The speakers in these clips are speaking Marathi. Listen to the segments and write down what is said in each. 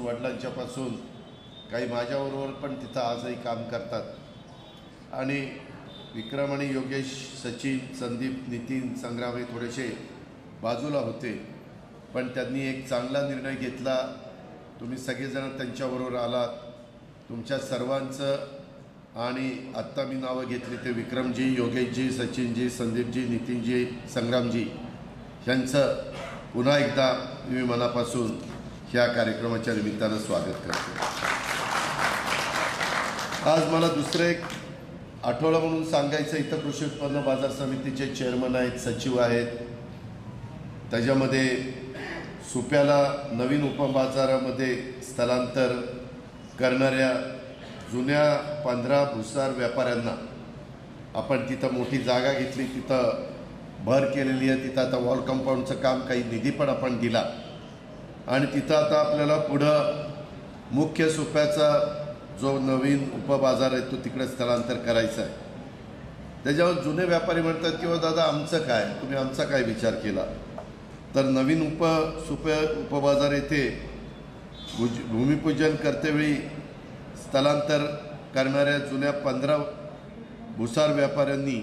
वडिलांच्यापासून काही माझ्याबरोबर पण तिथं आजही काम करतात। आणि विक्रम आणि योगेश, सचिन, संदीप, नितीन, संग्राम हे थोडेसे बाजूला होते, पण त्यांनी एक चांगला निर्णय घेतला। तुम्ही सगळेजण त्यांच्याबरोबर आलात। तुमच्या सर्वांचं आणि आत्ता मी नावं घेतली ते विक्रमजी, योगेशजी, सचिनजी, संदीपजी, नितीनजी, संग्रामजी यांचं पुन्हा एकदा मी मनापासून ह्या कार्यक्रमाच्या निमित्तानं स्वागत करतो। आज मला दुसरं एक आठवडा म्हणून सांगायचं, इथं कृषी उत्पन्न बाजार समितीचे चेअरमन आहेत, सचिव आहेत, त्याच्यामध्ये सुप्याला नवीन उपबाजारामध्ये स्थलांतर करणाऱ्या जुन्या 15 भुसार व्यापाऱ्यांना आपण तिथं मोठी जागा घेतली, तिथं भर केलेली आहे। तिथं आता वॉल कंपाऊंडचं काम, काही निधी पण आपण दिला आणि तिथं आता आपल्याला पुढं मुख्य सुप्याचा जो नवीन उपबाजार आहे तो तिकडे स्थलांतर करायचा आहे। त्याच्यावर जुने व्यापारी म्हणतात किंवा दादा आमचं काय, तुम्ही आमचा काय विचार केला? तर नवीन उपबाजार येथे भूमिपूजन करतेवेळी स्थलांतर करणाऱ्या जुन्या 15 भुसार व्यापाऱ्यांनी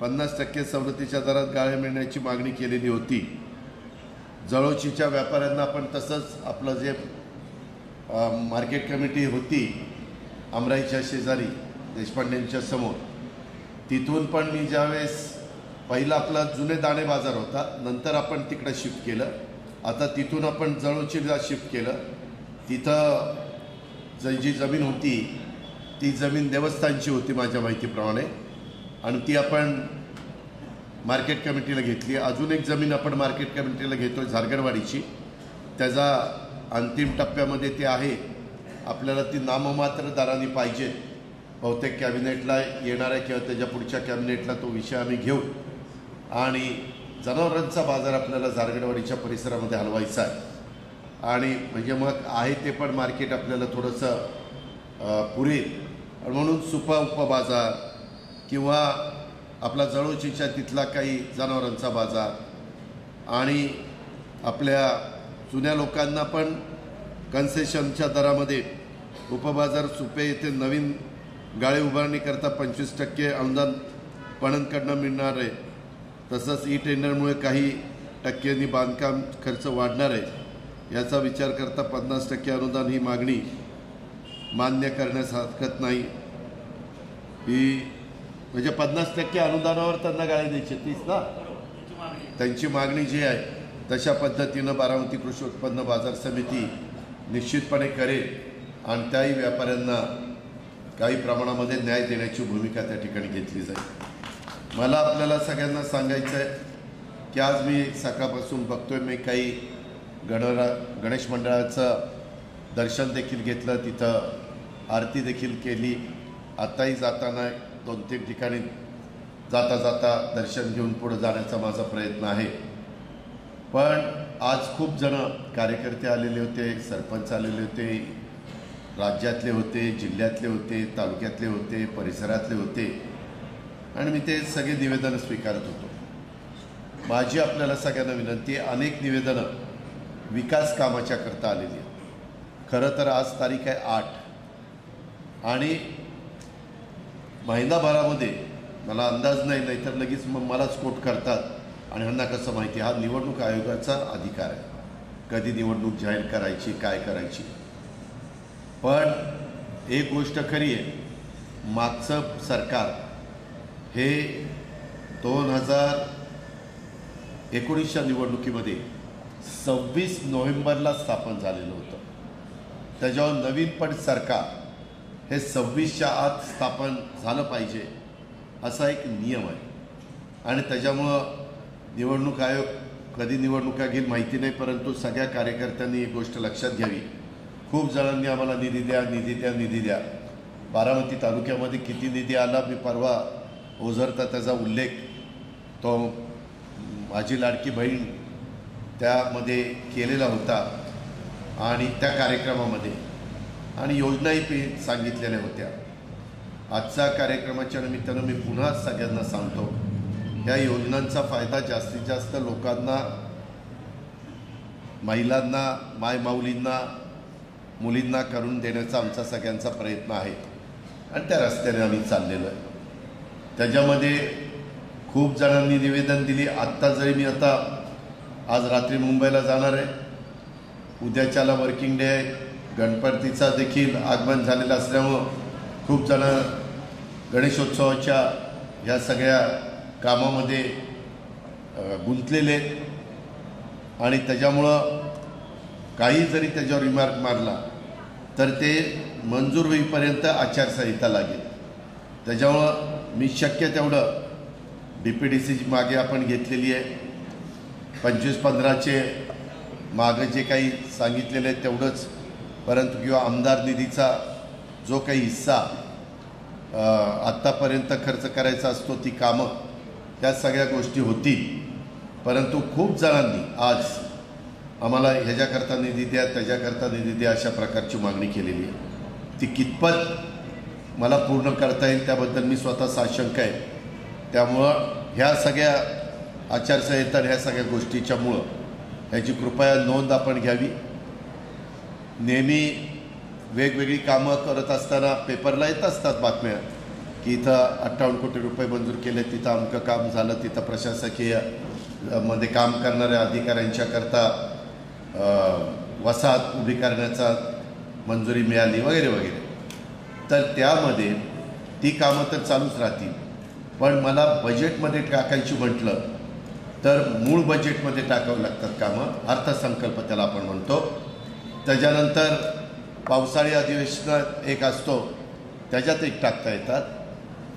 50% सवलतीच्या दरात गाळे मिळण्याची मागणी केलेली होती। जळोचीच्या व्यापाऱ्यांना पण तसंच आपलं जे मार्केट कमिटी होती आमराईच्या शेजारी देशपांडेंच्या समोर, तिथून पण मी ज्यावेळेस पहिला आपला जुने दाणे बाजार होता, नंतर आपण तिकडे शिफ्ट केलं, आता तिथून आपण जळोचीला शिफ्ट केलं। तिथं जी जमीन होती ती जमीन देवस्थानची होती माझ्या माहितीप्रमाणे, आणि ती आपण मार्केट कमिटीला घेतली। अजून एक जमीन आपण मार्केट कमिटीला घेतो झारगडवाडीची, त्याचा अंतिम टप्प्यामध्ये ते आहे। आपल्याला ती नाममात्र दराने पाहिजे, बहुतेक कॅबिनेटला येणाऱ्या किंवा त्याच्या पुढच्या कॅबिनेटला तो विषय आम्ही घेऊ आणि जनावरांचा बाजार आपल्याला झारगडवाडीच्या परिसरामध्ये हलवायचा आहे। आणि म्हणजे मग आहे ते पण मार्केट आपल्याला थोडंसं पुरेल, म्हणून सुपा उपबाजार किंवा आपला जळोचीच्या तिथला काही जनावरांचा बाजार आणि आपल्या जुन्या लोकांना पण कन्सेशनच्या दरामध्ये उपबाजार सुपे येथे नवीन गाळे उभारणीकरता 25% अनुदान पणनकडनं मिळणार आहे। तसंच ई टेंडरमुळे काही टक्क्यांनी बांधकाम खर्च वाढणार आहे। याचा विचार करता 50% अनुदान ही मागणी मान्य करण्यास हरकत नाही। ही म्हणजे 50% अनुदानावर त्यांना गाळे द्यायचे, तीच ना त्यांची मागणी जी आहे, तशा पद्धतीनं बारामती कृषी उत्पन्न बाजार समिती निश्चितपणे करेल आणि त्याही व्यापाऱ्यांना काही प्रमाणामध्ये न्याय देण्याची भूमिका त्या ठिकाणी घेतली जाईल। मला आपल्याला सगळ्यांना सांगायचं आहे की आज मी सकाळपासून बघतोय, मी काही गणेश मंडळाचं दर्शन देखील घेतलं, तिथं आरती देखील केली। आत्ताही जाताना 2-3 ठिकाणी जाता जाता दर्शन घेऊन पुढे जाण्याचा माझा प्रयत्न आहे। पण आज खूप जण कार्यकर्ते आलेले होते, सरपंच आलेले होते, राज्यातले होते, जिल्ह्यातले होते, तालुक्यातले होते, परिसरातले होते, आणि मी ते सगळे निवेदनं स्वीकारत होतो। माझी आपल्याला सगळ्यांना विनंती आहे, अनेक निवेदनं विकास कामाच्या करता आलेली आहेत। खरं तर आज तारीख आहे 8 आणि महिनाभरामध्ये मला अंदाज नाही, नाहीतर लगेच मग मलाच कोट करतात आणि ह्यांना कसं माहिती। हा निवडणूक आयोगाचा अधिकार आहे, कधी निवडणूक जाहीर करायची, काय करायची। पण एक गोष्ट खरी आहे, मागचं सरकार हे 2019च्या निवडणुकीमध्ये 26 नोव्हेंबरला स्थापन झालेलं होतं। त्याच्यावर नवीन पण सरकार हे 26च्या आत स्थापन झालं पाहिजे असा एक नियम आहे, आणि त्याच्यामुळं निवडणूक आयोग कधी निवडणुका घेईल माहिती नाही, परंतु सगळ्या कार्यकर्त्यांनी एक गोष्ट लक्षात घ्यावी। खूप जणांनी आम्हाला निधी द्या, निधी द्या, निधी द्या। बारामती तालुक्यामध्ये किती निधी आला मी परवा ओझरता त्याचा उल्लेख, तो माझी लाडकी बहीण त्यामध्ये केलेला होता आणि त्या कार्यक्रमामध्ये, आणि योजनाही सांगितलेल्या होत्या। आजच्या कार्यक्रमाच्या निमित्तानं मी पुन्हा सगळ्यांना सांगतो, या योजनांचा फायदा जास्तीत जास्त लोकांना, महिलांना, मायमाऊलींना, मुलींना करून देण्याचा आमचा सगळ्यांचा प्रयत्न आहे आणि त्या रस्त्याने आम्ही चाललेलो आहे. त्याच्यामध्ये खूप जणांनी निवेदन दिली. आत्ता जरी मी आता आज रात्री मुंबईला जाणार आहे, उद्याच्याला वर्किंग डे आहे, गणपतीचा देखील आगमन झालेलं असल्यामुळं खूप जण गणेशोत्सवाच्या ह्या सगळ्या कामामध्ये गुंतलेले आणि त्याच्यामुळं काही जरी त्याच्यावर रिमार्क मारला तर ते मंजूर होईपर्यंत आचारसंहिता लागेल. त्याच्यामुळं मी शक्य तेवढं DPDCची मागे आपण घेतलेली आहे, 25-15चे मागं जे काही सांगितलेलं आहे तेवढंच, परंतु किंवा आमदार निधीचा जो काही हिस्सा आत्तापर्यंत खर्च करायचा असतो ती कामं त्या सगळ्या गोष्टी होतील. परंतु खूप जणांनी आज आम्हाला ह्याच्याकरता निधी द्या, त्याच्याकरता निधी द्या अशा प्रकारची मागणी केलेली आहे. ती कितपत मला पूर्ण करता येईल त्याबद्दल मी स्वतः साशंक आहे. त्यामुळं ह्या सगळ्या आचारसंहिता ह्या सगळ्या गोष्टीच्यामुळं ह्याची कृपया नोंद आपण घ्यावी. नेहमी वेगवेगळी कामं करत असताना पेपरला येत असतात बातम्या की इथं 58 कोटी रुपये मंजूर केले, तिथं अमकं काम झालं, तिथं प्रशासकीय मध्ये काम करणाऱ्या अधिकाऱ्यांच्याकरता वसाहत उभी करण्याचा मंजुरी मिळाली वगैरे वगैरे. तर त्यामध्ये ती कामं तर चालूच राहतील, पण मला बजेटमध्ये टाकायची म्हटलं तर मूळ बजेटमध्ये टाकावं लागतात कामं. अर्थसंकल्प त्याला आपण म्हणतो. त्याच्यानंतर पावसाळी अधिवेशनात एक असतो त्याच्यात एक टाकता येतात.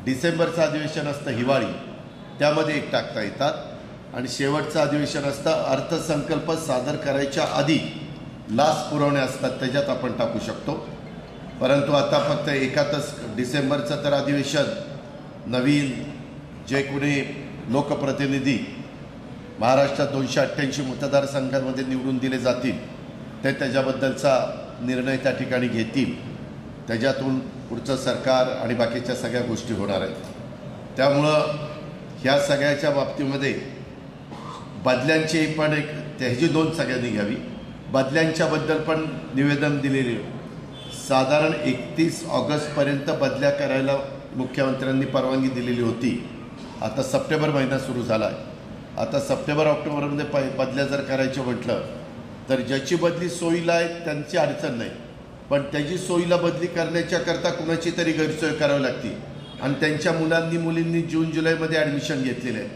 डिसेंबरचं अधिवेशन असतं हिवाळी, त्यामध्ये एक टाकता येतात. आणि शेवटचं अधिवेशन असतं अर्थसंकल्प सादर करायच्या आधी लास्ट पुरवणे असतात, त्याच्यात आपण टाकू शकतो. परंतु आता फक्त एकातच डिसेंबरचं तर अधिवेशन नवीन जे कोणी लोकप्रतिनिधी महाराष्ट्रात 288 मतदारसंघांमध्ये निवडून दिले जातील ते त्याच्याबद्दलचा निर्णय त्या ठिकाणी घेतील. त्याच्यातून पुढचं सरकार आणि बाकीच्या सगळ्या गोष्टी होणार आहेत. त्यामुळं ह्या सगळ्याच्या बाबतीमध्ये बदल्यांची पण एक ह्याची नोंद सगळ्यांनी घ्यावी. बदल्यांच्याबद्दल पण निवेदन दिलेले, साधारण 31 ऑगस्टपर्यंत बदल्या करायला मुख्यमंत्र्यांनी परवानगी दिलेली होती. आता सप्टेंबर महिना सुरू झाला आहे. आता सप्टेंबर-ऑक्टोबरमध्ये बदल्या जर करायचं म्हटलं तर ज्याची बदली सोयीला आहे त्यांची अडचण नाही, पण त्याची सोयीला बदली करण्याच्याकरता कुणाची तरी गैरसोय करावी लागते. आणि त्यांच्या मुलींनी जून-जुलैमध्ये ॲडमिशन घेतलेले आहे,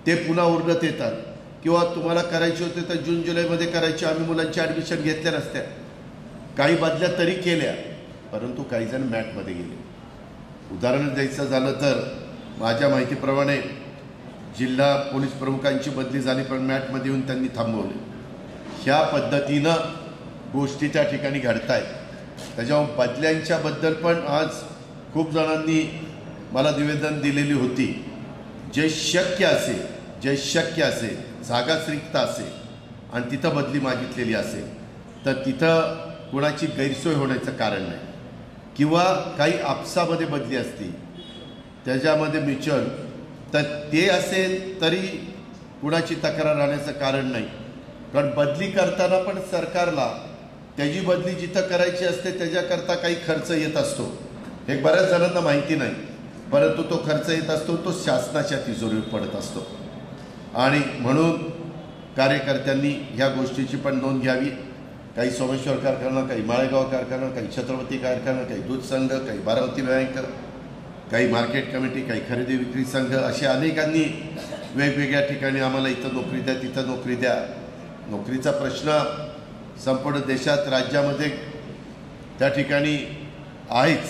ते पुन्हा उरगत येतात. किंवा तुम्हाला करायचे होते तर जून-जुलैमध्ये करायचे, आम्ही मुलांची ॲडमिशन घेतल्या नसत्या. काही बदल्या तरी केल्या, परंतु काही जण मॅटमध्ये गेले. उदाहरण द्यायचं झालं तर माझ्या माहितीप्रमाणे जिल्हा पोलीस प्रमुखांची बदली झाली, पण मॅटमध्ये येऊन त्यांनी थांबवले. ह्या पद्धतीनं गोष्टी त्या ठिकाणी घडत आहेत. त्याच्यामुळे बदल्यांच्याबद्दल पण आज खूप जणांनी मला निवेदन दिलेली होती. जे शक्य असेल जागाच रिक्त असेल आणि तिथं बदली मागितलेली असेल तर तिथं कुणाची गैरसोय होण्याचं कारण नाही. किंवा काही आपसामध्ये बदली असते त्याच्यामध्ये म्युच्युअल, तर ते असेल तरी कुणाची तक्रार राहण्याचं कारण नाही. कारण बदली करताना पण सरकारला त्याची बदली जिथं करायची असते त्याच्याकरता काही खर्च येत असतो. हे बऱ्याच जणांना माहिती नाही, परंतु तो खर्च येत असतो तो शासनाच्या तिजोरीवर पडत असतो. आणि म्हणून कार्यकर्त्यांनी ह्या गोष्टीची पण नोंद घ्यावी. काही सोमेश्वर कारखाना, काही माळेगाव कारखाना, काही छत्रपती कारखाना, काही दूध संघ, काही बारामती बँक, काही मार्केट कमिटी, काही खरेदी विक्री संघ, असे अनेकांनी वेगवेगळ्या ठिकाणी आम्हाला इथं नोकरी द्या, तिथं नोकरी द्या. नोकरीचा प्रश्न संपूर्ण देशात राज्यामध्ये त्या ठिकाणी आहेच,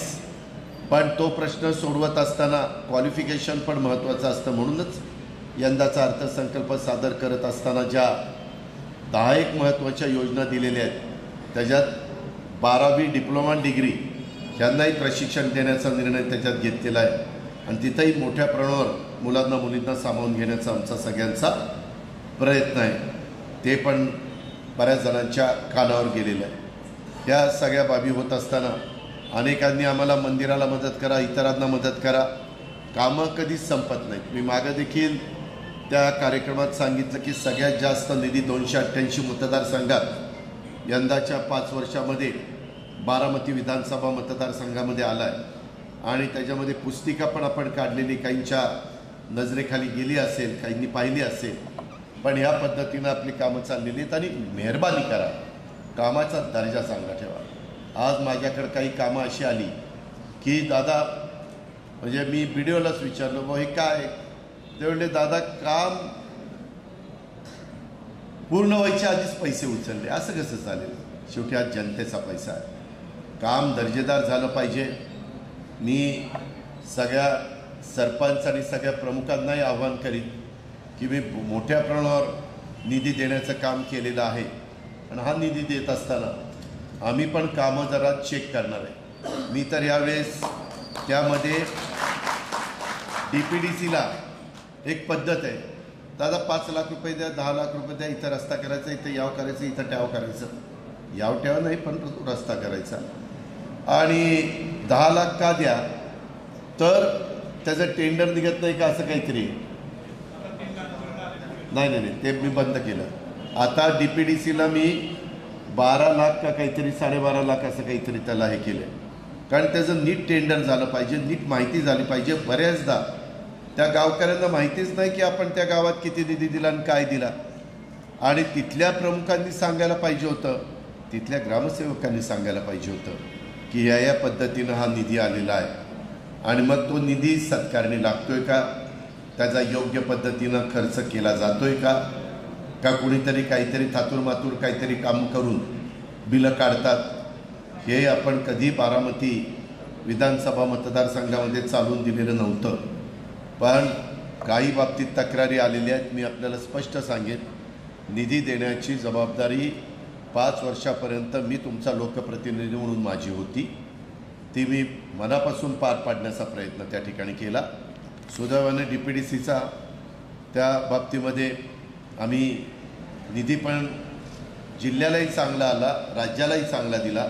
पण तो प्रश्न सोडवत असताना क्वालिफिकेशन पण महत्त्वाचं असतं. म्हणूनच यंदाचा अर्थसंकल्प सादर करत असताना ज्या 10 महत्त्वाच्या योजना दिलेल्या आहेत त्याच्यात 12वी डिप्लोमा डिग्री ह्यांनाही प्रशिक्षण देण्याचा निर्णय त्याच्यात घेतलेला आहे. आणि तिथंही मोठ्या प्रमाणावर मुलांना मुलींना सामावून घेण्याचा आमचा सगळ्यांचा प्रयत्न आहे. ते पण बऱ्याच जणांच्या कानावर गेलेलं आहे. ह्या सगळ्या बाबी होत असताना अनेकांनी आम्हाला मंदिराला मदत करा, इतरांना मदत करा, कामं कधीच संपत नाहीत. मी मागं देखील त्या कार्यक्रमात सांगितलं की सगळ्यात जास्त निधी 288 मतदारसंघात यंदाच्या 5 वर्षामध्ये बारामती विधानसभा मतदारसंघामध्ये आला आहे आणि त्याच्यामध्ये पुस्तिका पण आपण काढलेली काहींच्या नजरेखाली गेली असेल, काहींनी पाहिली असेल, पण ह्या पद्धतीनं आपली कामं चाललेली आहेत आणि मेहरबानी करा, कामाचा दर्जा चांगला ठेवा। आज माझ्याकडे काही कामं अशी आली की दादा, म्हणजे मी व्हिडिओलाच विचारलं, हे काय? ते म्हणले दादा काम पूर्ण व्हायच्या आधीच पैसे उचलले, असं कसं चालेल? शेवटी आज जनतेचा पैसा आहे, काम दर्जेदार झालं पाहिजे। मी सगळ्या सरपंच आणि सगळ्या प्रमुखांनाही आव्हान करीन की मी मोठ्या प्रमाणावर निधी देण्याचं काम केलेलं आहे आणि हा निधी देत असताना आम्ही पण कामं जरा चेक करणार आहे। मी तर यावेळेस त्यामध्ये DPDCला एक पद्धत आहे, दादा 5 लाख रुपये द्या, 10 लाख रुपये द्या, इथं रस्ता करायचा, इथं याव करायचं, इथं ट्याव करायचं, याव ट्याव नाही पण रस्ता करायचा। आणि 10 लाख का द्या? तर त्याचं टेंडर निघत नाही का, असं काहीतरी? नाही, ते मी बंद केलं। आता DPDCला मी 12 लाख का काहीतरी, 12.5 लाख असं काहीतरी त्याला हे केलं, कारण त्याचं नीट टेंडर झालं पाहिजे, नीट माहिती झाली पाहिजे। बऱ्याचदा त्या गावकऱ्यांना माहितीच नाही की आपण त्या गावात किती निधी दिला आणि काय दिला, आणि तिथल्या प्रमुखांनी सांगायला पाहिजे होतं, तिथल्या ग्रामसेवकांनी सांगायला पाहिजे होतं की या पद्धतीनं हा निधी आलेला आहे, आणि मग तो निधी सत्कारणी लागतोय का, त्याचा योग्य पद्धतीनं खर्च केला जातोय का कुणीतरी काहीतरी थातूरमातूर काहीतरी काम करून बिलं काढतात, हे आपण कधी बारामती विधानसभा मतदारसंघामध्ये चालून दिलेलं नव्हतं। पण काही बाबतीत तक्रारी आलेल्या आहेत। मी आपल्याला स्पष्ट सांगेन, निधी देण्याची जबाबदारी 5 वर्षापर्यंत मी तुमचा लोकप्रतिनिधी म्हणून माझी होती, ती मी मनापासून पार पाडण्याचा प्रयत्न त्या ठिकाणी केला। सुदैवाने DPDCचा त्या बाबतीमध्ये आम्ही निधी पण जिल्ह्यालाही चांगला आला, राज्यालाही चांगला दिला,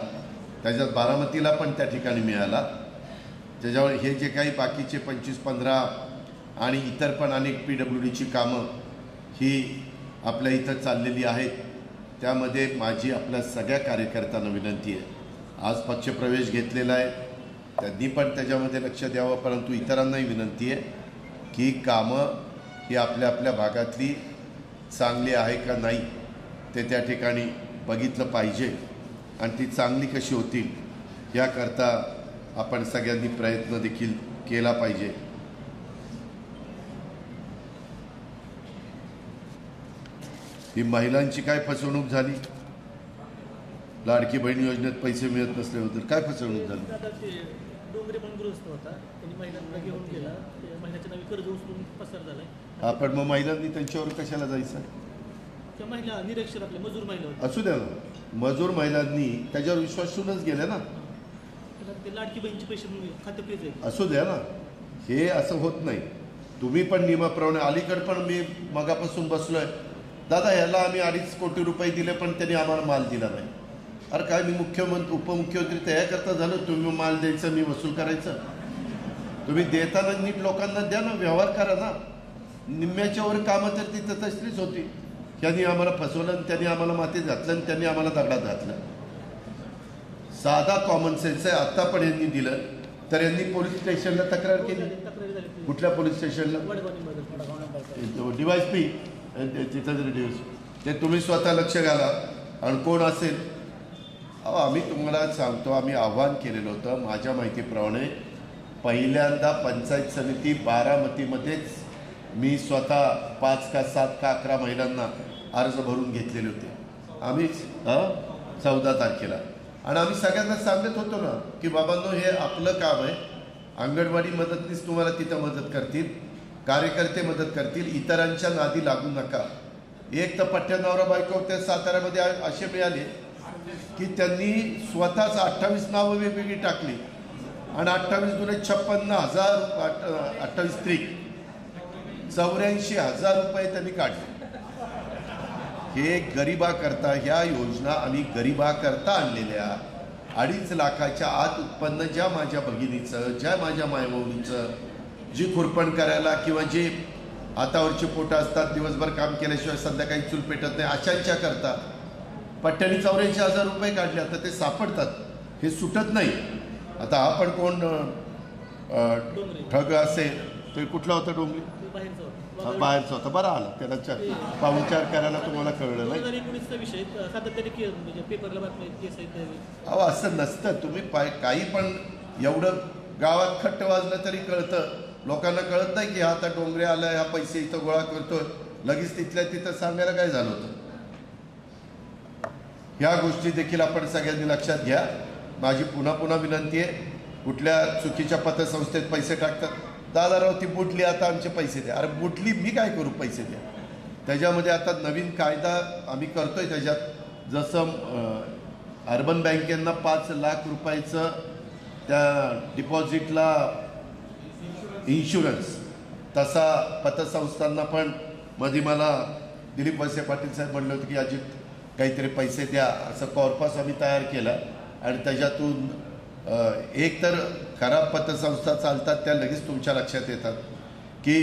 त्याच्यात बारामतीला पण त्या ठिकाणी मिळाला। त्याच्यावर हे जे काही बाकीचे 25-15 आणि इतर पण अनेक PWDची कामं ही आपल्या इथं चाललेली आहेत, त्यामध्ये माझी आपल्या सगळ्या कार्यकर्त्यांना विनंती आहे, आज पक्षप्रवेश घेतलेला आहे, त्यांनी पण त्याच्यामध्ये लक्ष द्यावं, परंतु इतरांनाही विनंती आहे की कामं ही आपल्या आपल्या भागातली चांगली आहे का नाही ते त्या ठिकाणी बघितलं पाहिजे, आणि ती चांगली कशी होतील याकरता आपण सगळ्यांनी प्रयत्न देखील केला पाहिजे। ही महिलांची काय फसवणूक झाली, लाडकी बहीण योजनेत पैसे मिळत नसल्याबद्दल काय फसवणूक झाली? डोंगरे पण गृहस्थ होता, त्यांनी महिलांना घेऊन गेला, महिन्याच्या नावी कर्ज उचलून पसार झालाय। आपण मग महिलांनी त्यांच्यावर कशाला जायचं? त्या महिला निरक्षर आपल्या मजूर महिला होत्या, असू द्या ना, मजूर महिलांनी त्याच्यावर विश्वास ठेवूनच गेले ना, ते लाडकी बहीणचे पैसे खात्यात येते, असू द्या ना, हे असं होत नाही। तुम्ही पण नियमाप्रमाणे, अलीकडे पण मी मगापासून बसलोय, दादा ह्याला आम्ही 2.5 कोटी रुपये दिले पण त्यांनी आम्हाला माल दिला नाही। अरे काय, मी मुख्यमंत्री उपमुख्यमंत्री तयारकरता झालो, तुम्ही माल द्यायचं मी वसूल करायचं? तुम्ही देताना नीट लोकांना द्या ना, व्यवहार करा ना। निम्म्याच्या वर कामं तर तिथं तसलीच होती, त्यांनी आम्हाला फसवलं आणि त्यांनी आम्हाला मातीत घातलं आणि त्यांनी आम्हाला दगडात घातलं। साधा कॉमन सेन्स आहे। आत्ता पण यांनी दिलं तर यांनी पोलीस स्टेशनला तक्रार केली, कुठल्या पोलीस स्टेशनला? DYSP तिथं ते तुम्ही स्वतः लक्ष घाला, आणि कोण असेल, आम्ही तुम्हाला सांगतो, आम्ही आव्हान केलेलं होतं। माझ्या माहितीप्रमाणे पहिल्यांदा पंचायत समिती बारामतीमध्येच मी स्वतः 5 का 7 का 11 महिलांना अर्ज भरून घेतलेले होते आम्ही 14 तारखेला, आणि आम्ही सगळ्यांना सांगत होतो ना की बाबांनो हे आपलं काम आहे, अंगणवाडी मदतनीस तुम्हाला तिथं मदत करतील, कार्यकर्ते मदत करतील, इतरांच्या नादी लागू नका। एक तर पठ्ठ्या नवरा बायको त्या साताऱ्यामध्ये असे मिळाले की त्यांनी स्वतःच 28 नावं वेगवेगळी टाकली आणि 28 दुने 56,000, 28 त्रिक 84,000 रुपये त्यांनी काढले। हे गरिबाकरता, ह्या योजना आम्ही गरिबाकरता आणलेल्या, 2.5 लाखाच्या आत उत्पन्न ज्या माझ्या भगिनीचं, ज्या माझ्या मायमौलीचं, जी खुरपण करायला किंवा जे हातावरची पोटं असतात, दिवसभर काम केल्याशिवाय संध्याकाळी चूल पेटत नाही, अशांच्या करता पट्ट्याने 84,000 रुपये काढले। आता ते सापडतात, हे सुटत नाही. आता हा पण कोण डोंगरे ठग असेल तर कुठला होता डोंगरी? ते बाहेरचं होतं. हा, बाहेरचा होता. बरं आला त्याला पाहुणचार करायला तुम्हाला कळलं नाही. 2019चा विषय सातत्याने केस म्हणजे पेपरला बातमी केस आहेत. अहो असं नसतं. तुम्ही काही पण एवढं गावात खट्ट वाजलं तरी कळतं. लोकांना कळत नाही की हा आता डोंगरे आलाय, हा पैसे इथं गोळा करतोय, लगेच तिथल्या तिथं सांगायला काय झालं होतं. ह्या गोष्टी देखील आपण सगळ्यांनी लक्षात घ्या. माझी पुन्हा पुन्हा विनंती आहे, कुठल्या चुकीच्या पतसंस्थेत पैसे टाकतात, दादाराव ती बुडली आता आमचे पैसे द्या. अरे बुडली, मी काय करू, पैसे द्या. त्याच्यामध्ये आता नवीन कायदा आम्ही करतोय. त्याच्यात जसं अर्बन बँकेंना 5 लाख रुपयाचं त्या डिपॉझिटला इन्शुरन्स, तसा पतसंस्थांना पण मध्ये मला दिलीप वळसे पाटील साहेब म्हणले होते की अजित काहीतरी पैसे द्या, असं कॉर्पस आम्ही तयार केला. आणि त्याच्यातून एक तर खराब पतसंस्था चालतात त्या लगेच तुमच्या लक्षात येतात की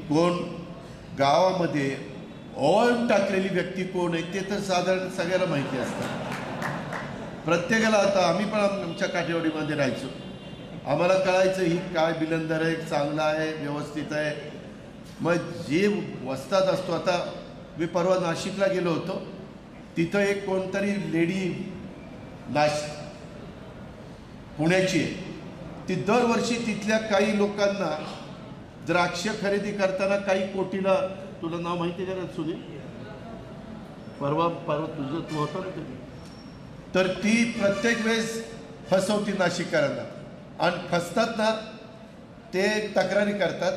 कोण गावामध्ये ओळख टाकलेली व्यक्ती कोण आहे ते तर साधारण सगळ्याला माहिती असतं. प्रत्येकाला आता आम्ही पण आमच्या काठेवाडीमध्ये राहायचो, आम्हाला कळायचं ही काय बिलंदर आहे, चांगला आहे, व्यवस्थित आहे. मग जे वस्तात असतो, आता मी परवा नाशिकला गेलो होतो, तिथं एक कोणतरी लेडी पुण्याची आहे, ती दरवर्षी तिथल्या काही लोकांना द्राक्ष खरेदी करताना काही कोटीला, तुला नाव माहिती आहे का सुनील, परवा तुझं तू होता ना तिथे, तर ती प्रत्येक वेळेस फसवती नाशिककरांना. आणि फसतात ना ते तक्रारी करतात,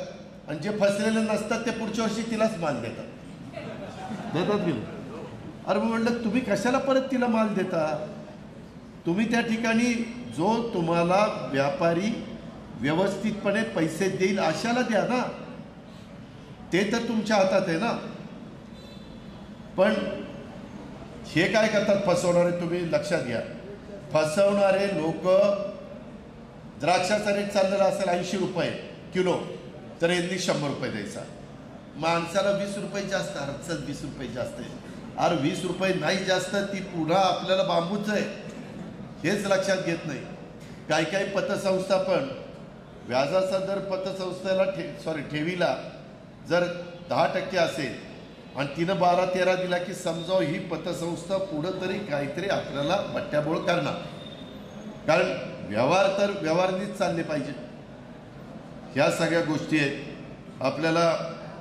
आणि जे फसलेले नसतात ते पुढच्या वर्षी तिलाच माल देतात की. अरे म्हणलं तुम्ही कशाला परत तिला माल देता? तुम्ही त्या ठिकाणी जो तुम्हाला व्यापारी व्यवस्थितपणे पैसे देईल अशाला द्या ना, ते तर तुमच्या हातात आहे ना. पण हे काय करतात फसवणारे, तुम्ही लक्षात घ्या, फसवणारे लोक, द्राक्षाचा रेट चाललेला असेल 80 रुपये किलो, तर यांनी 100 रुपये द्यायचा. माणसाला 20 रुपये जास्त, अर्थात 20 रुपये जास्त आहे. अरे 20 रुपये नाही जास्त, ती पुन्हा आपल्याला बांबूच आहे, हेच लक्षात घेत नाही. काही पतसंस्था पण व्याजाचा दर पतसंस्थेला ठेवीला जर 10% असेल आणि तिनं 12-13 दिला की समजाव ही पतसंस्था पुढं तरी काहीतरी आपल्याला बट्ट्याबोळ करणार. कारण व्यवहार तर व्यवहारनीच चालले पाहिजे. ह्या सगळ्या गोष्टी आहेत. आपल्याला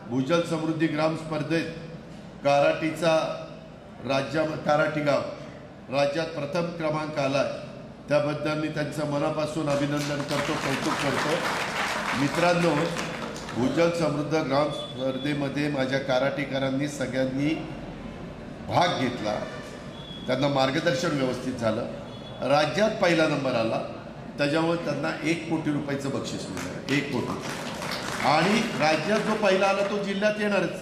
भूजल समृद्धी ग्राम स्पर्धेत काराटीचा काराटी गाव राज्यात प्रथम क्रमांक आला, त्याबद्दल मी त्यांचं मनापासून अभिनंदन करतो, कौतुक करतो. मित्रांनो, भूजल समृद्ध ग्राम स्पर्धेमध्ये माझ्या काराटीकरांनी सगळ्यांनी भाग घेतला, त्यांना मार्गदर्शन व्यवस्थित झालं, राज्यात पहिला नंबर आला. त्याच्यामुळे त्यांना 1 कोटी रुपयाचं बक्षीस मिळालं, 1 कोटी. आणि राज्यात जो पहिला आला तो जिल्ह्यात येणारच,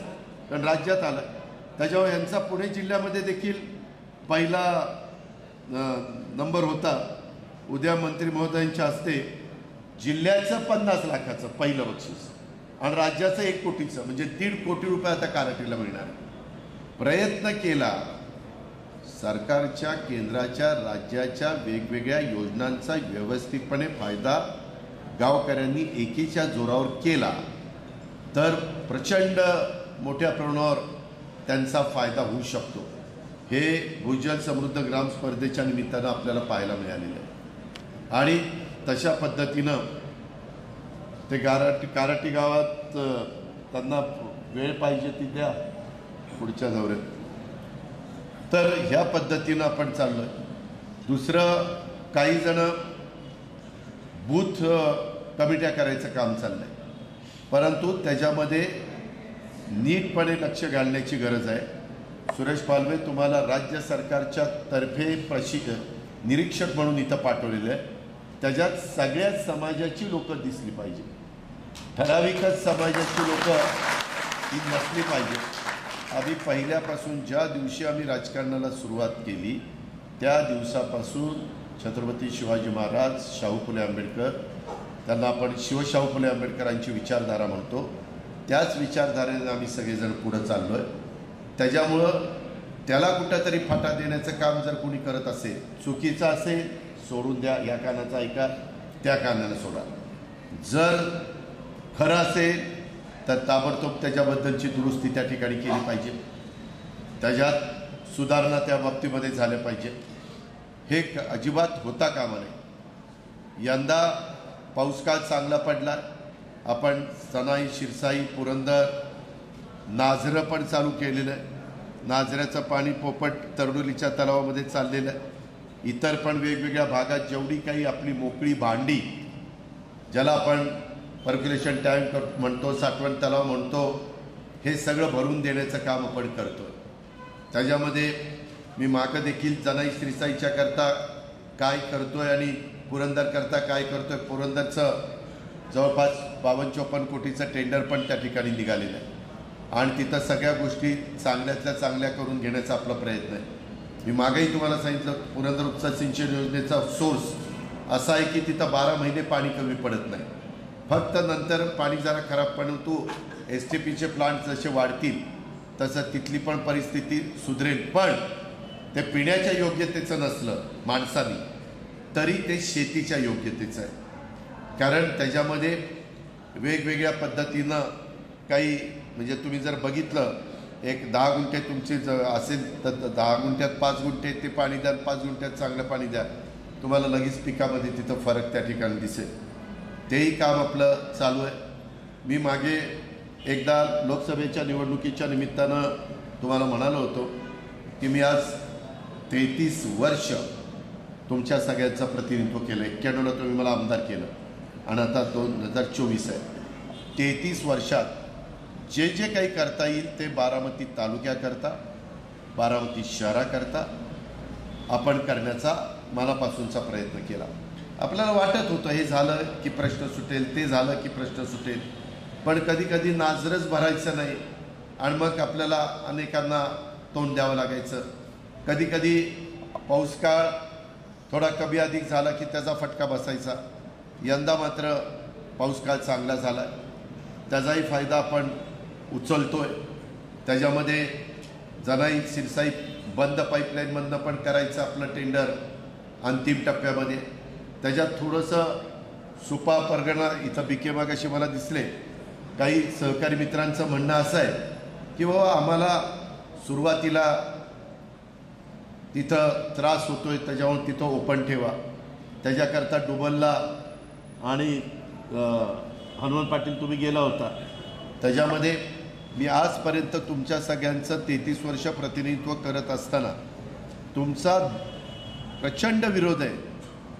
कारण राज्यात आला. त्याच्यामुळे यांचा पुणे जिल्ह्यामध्ये देखील पहिला नंबर होता. उद्या मंत्री महोदयांच्या हस्ते जिल्ह्याचं 50 लाखाचं पहिलं बक्षीस आणि राज्याचं 1 कोटीचं, म्हणजे 1.5 कोटी रुपये आता काराटीला मिळणार. प्रयत्न केला, सरकारच्या, केंद्राच्या, राज्याच्या वेगवेगळ्या योजनांचा व्यवस्थितपणे फायदा गावकऱ्यांनी एकीच्या जोरावर केला तर प्रचंड मोठ्या प्रमाणावर त्यांचा फायदा होऊ शकतो. हे भूजल समृद्ध ग्राम स्पर्धेच्या निमित्तानं आपल्याला पाहायला मिळालेलं आहे. आणि तशा पद्धतीनं ते काराटी गावात त्यांना वेळ पाहिजे ती द्या पुढच्या दौऱ्यात. तर ह्या पद्धतीनं आपण चाललो आहे. दुसरं, काही जण बूथ कमिट्या करायचं काम चाललं आहे, परंतु त्याच्यामध्ये नीटपणे लक्ष घालण्याची गरज आहे. सुरेश पालवे, तुम्हाला राज्य सरकारच्या तर्फे निरीक्षक म्हणून इथं पाठवलेलं आहे. त्याच्यात सगळ्याच समाजाची लोकं दिसली पाहिजे, ठराविकच समाजाची लोकं ही नसली पाहिजे. आधी पहिल्यापासून ज्या दिवशी आम्ही राजकारणाला सुरुवात केली त्या दिवसापासून छत्रपती शिवाजी महाराज, शाहू फुले आंबेडकर, त्यांना आपण शिवशाहू फुले आंबेडकरांची विचारधारा म्हणतो, त्याच विचारधारेने आम्ही सगळेजण पुढं चाललो आहे. त्याच्यामुळं त्याला कुठंतरी फाटा देण्याचं काम जर कोणी करत असेल, चुकीचं असेल, सोडून द्या, या कानाचं ऐका, त्या कानानं सोडा. जर खरं असेल तर ताबडतोब त्याच्याबद्दलची दुरुस्ती त्या ठिकाणी केली पाहिजे, त्याच्यात सुधारणा त्या बाबतीमध्ये झाल्या पाहिजे. हे अजिबात होता कामा नये. यंदा पाऊस काळ चांगला पडला. आपण सनाई, शिरसाई, पुरंदर, नाझरं पण चालू केलेलं आहे. नाझऱ्याचं पाणी पोपट तरडोलीच्या तलावामध्ये चाललेलं आहे. इतर पण वेगवेगळ्या भागात जेवढी काही आपली मोकळी भांडी, ज्याला आपण पर्क्युलेशन टँक म्हणतो, साठवण तलाव म्हणतो, हे सगळं भरून देण्याचं काम आपण करतो. त्याच्यामध्ये मी मागं देखील जनाई श्रीसाईच्या करता काय करतोय आणि पुरंदर करता काय करतोय. पुरंदरचं जवळपास 52-54 कोटीचं टेंडर पण त्या ठिकाणी निघालेलं आहे आणि तिथं सगळ्या गोष्टी चांगल्यातल्या चांगल्या करून घेण्याचा आपला प्रयत्न आहे. मी मागेही तुम्हाला सांगितलं, पुरंदर उपसा सिंचन योजनेचा सोर्स असा आहे की तिथं 12 महिने पाणी कमी पडत नाही. फक्त नंतर पाणी जरा खराब, परंतु STPचे प्लांट जसे वाढतील तसं तिथली पण परिस्थिती सुधरेल. पण ते पिण्याच्या योग्यतेचं नसलं माणसानी तरी ते शेतीच्या योग्यतेचं आहे. कारण त्याच्यामध्ये वेगवेगळ्या पद्धतीनं काही, म्हणजे तुम्ही जर बघितलं, एक 10 गुंठे तुमचे असेल तर 10 गुंठ्यात 5 गुंठे ते पाणी द्या, 5 गुंठ्यात चांगलं पाणी द्या, तुम्हाला लगेच पिकामध्ये तिथं फरक त्या ठिकाणी दिसेल. तेही काम आपलं चालू आहे. मी मागे एकदा लोकसभेच्या निवडणुकीच्या निमित्तानं तुम्हाला म्हणालो होतो की मी आज 33 वर्ष तुमच्या सगळ्यांचं प्रतिनिधित्व केलं. 91ला तुम्ही मला आमदार केलं आणि आता 2024 आहे. 33 वर्षात जे जे काही करता येईल ते बारामती तालुक्याकरता, बारामती शहराकरता आपण करण्याचा मनापासूनचा प्रयत्न केला. आपल्याला वाटत होतं हे झालं की प्रश्न सुटेल, ते झालं की प्रश्न सुटेल, पण कधी कधी नाजरच भरायचं नाही आणि मग आपल्याला अनेकांना तोंड द्यावं लागायचं. कधी कधी पाऊस काळ थोडा कमी अधिक झाला की त्याचा फटका बसायचा. यंदा मात्र पाऊस काळ चांगला झाला, त्याचाही फायदा आपण उचलतोय. त्याच्यामध्ये जनाई शिरसाई बंद पाईपलाईनमधनं पण करायचं आपलं टेंडर अंतिम टप्प्यामध्ये. त्याच्यात थोडंसं सुपा परगणा इथं बीके मागाशी मला दिसले काही सहकारी मित्रांचं म्हणणं असं आहे की बाबा आम्हाला सुरुवातीला तिथं त्रास होतोय, त्याच्यामुळे तिथं ओपन ठेवा. त्याच्याकरता डुबलला आणि हनुमान पाटील तुम्ही गेला होता, त्याच्यामध्ये मी आजपर्यंत तुमच्या सगळ्यांचं 33 वर्ष प्रतिनिधित्व करत असताना तुमचा प्रचंड विरोध आहे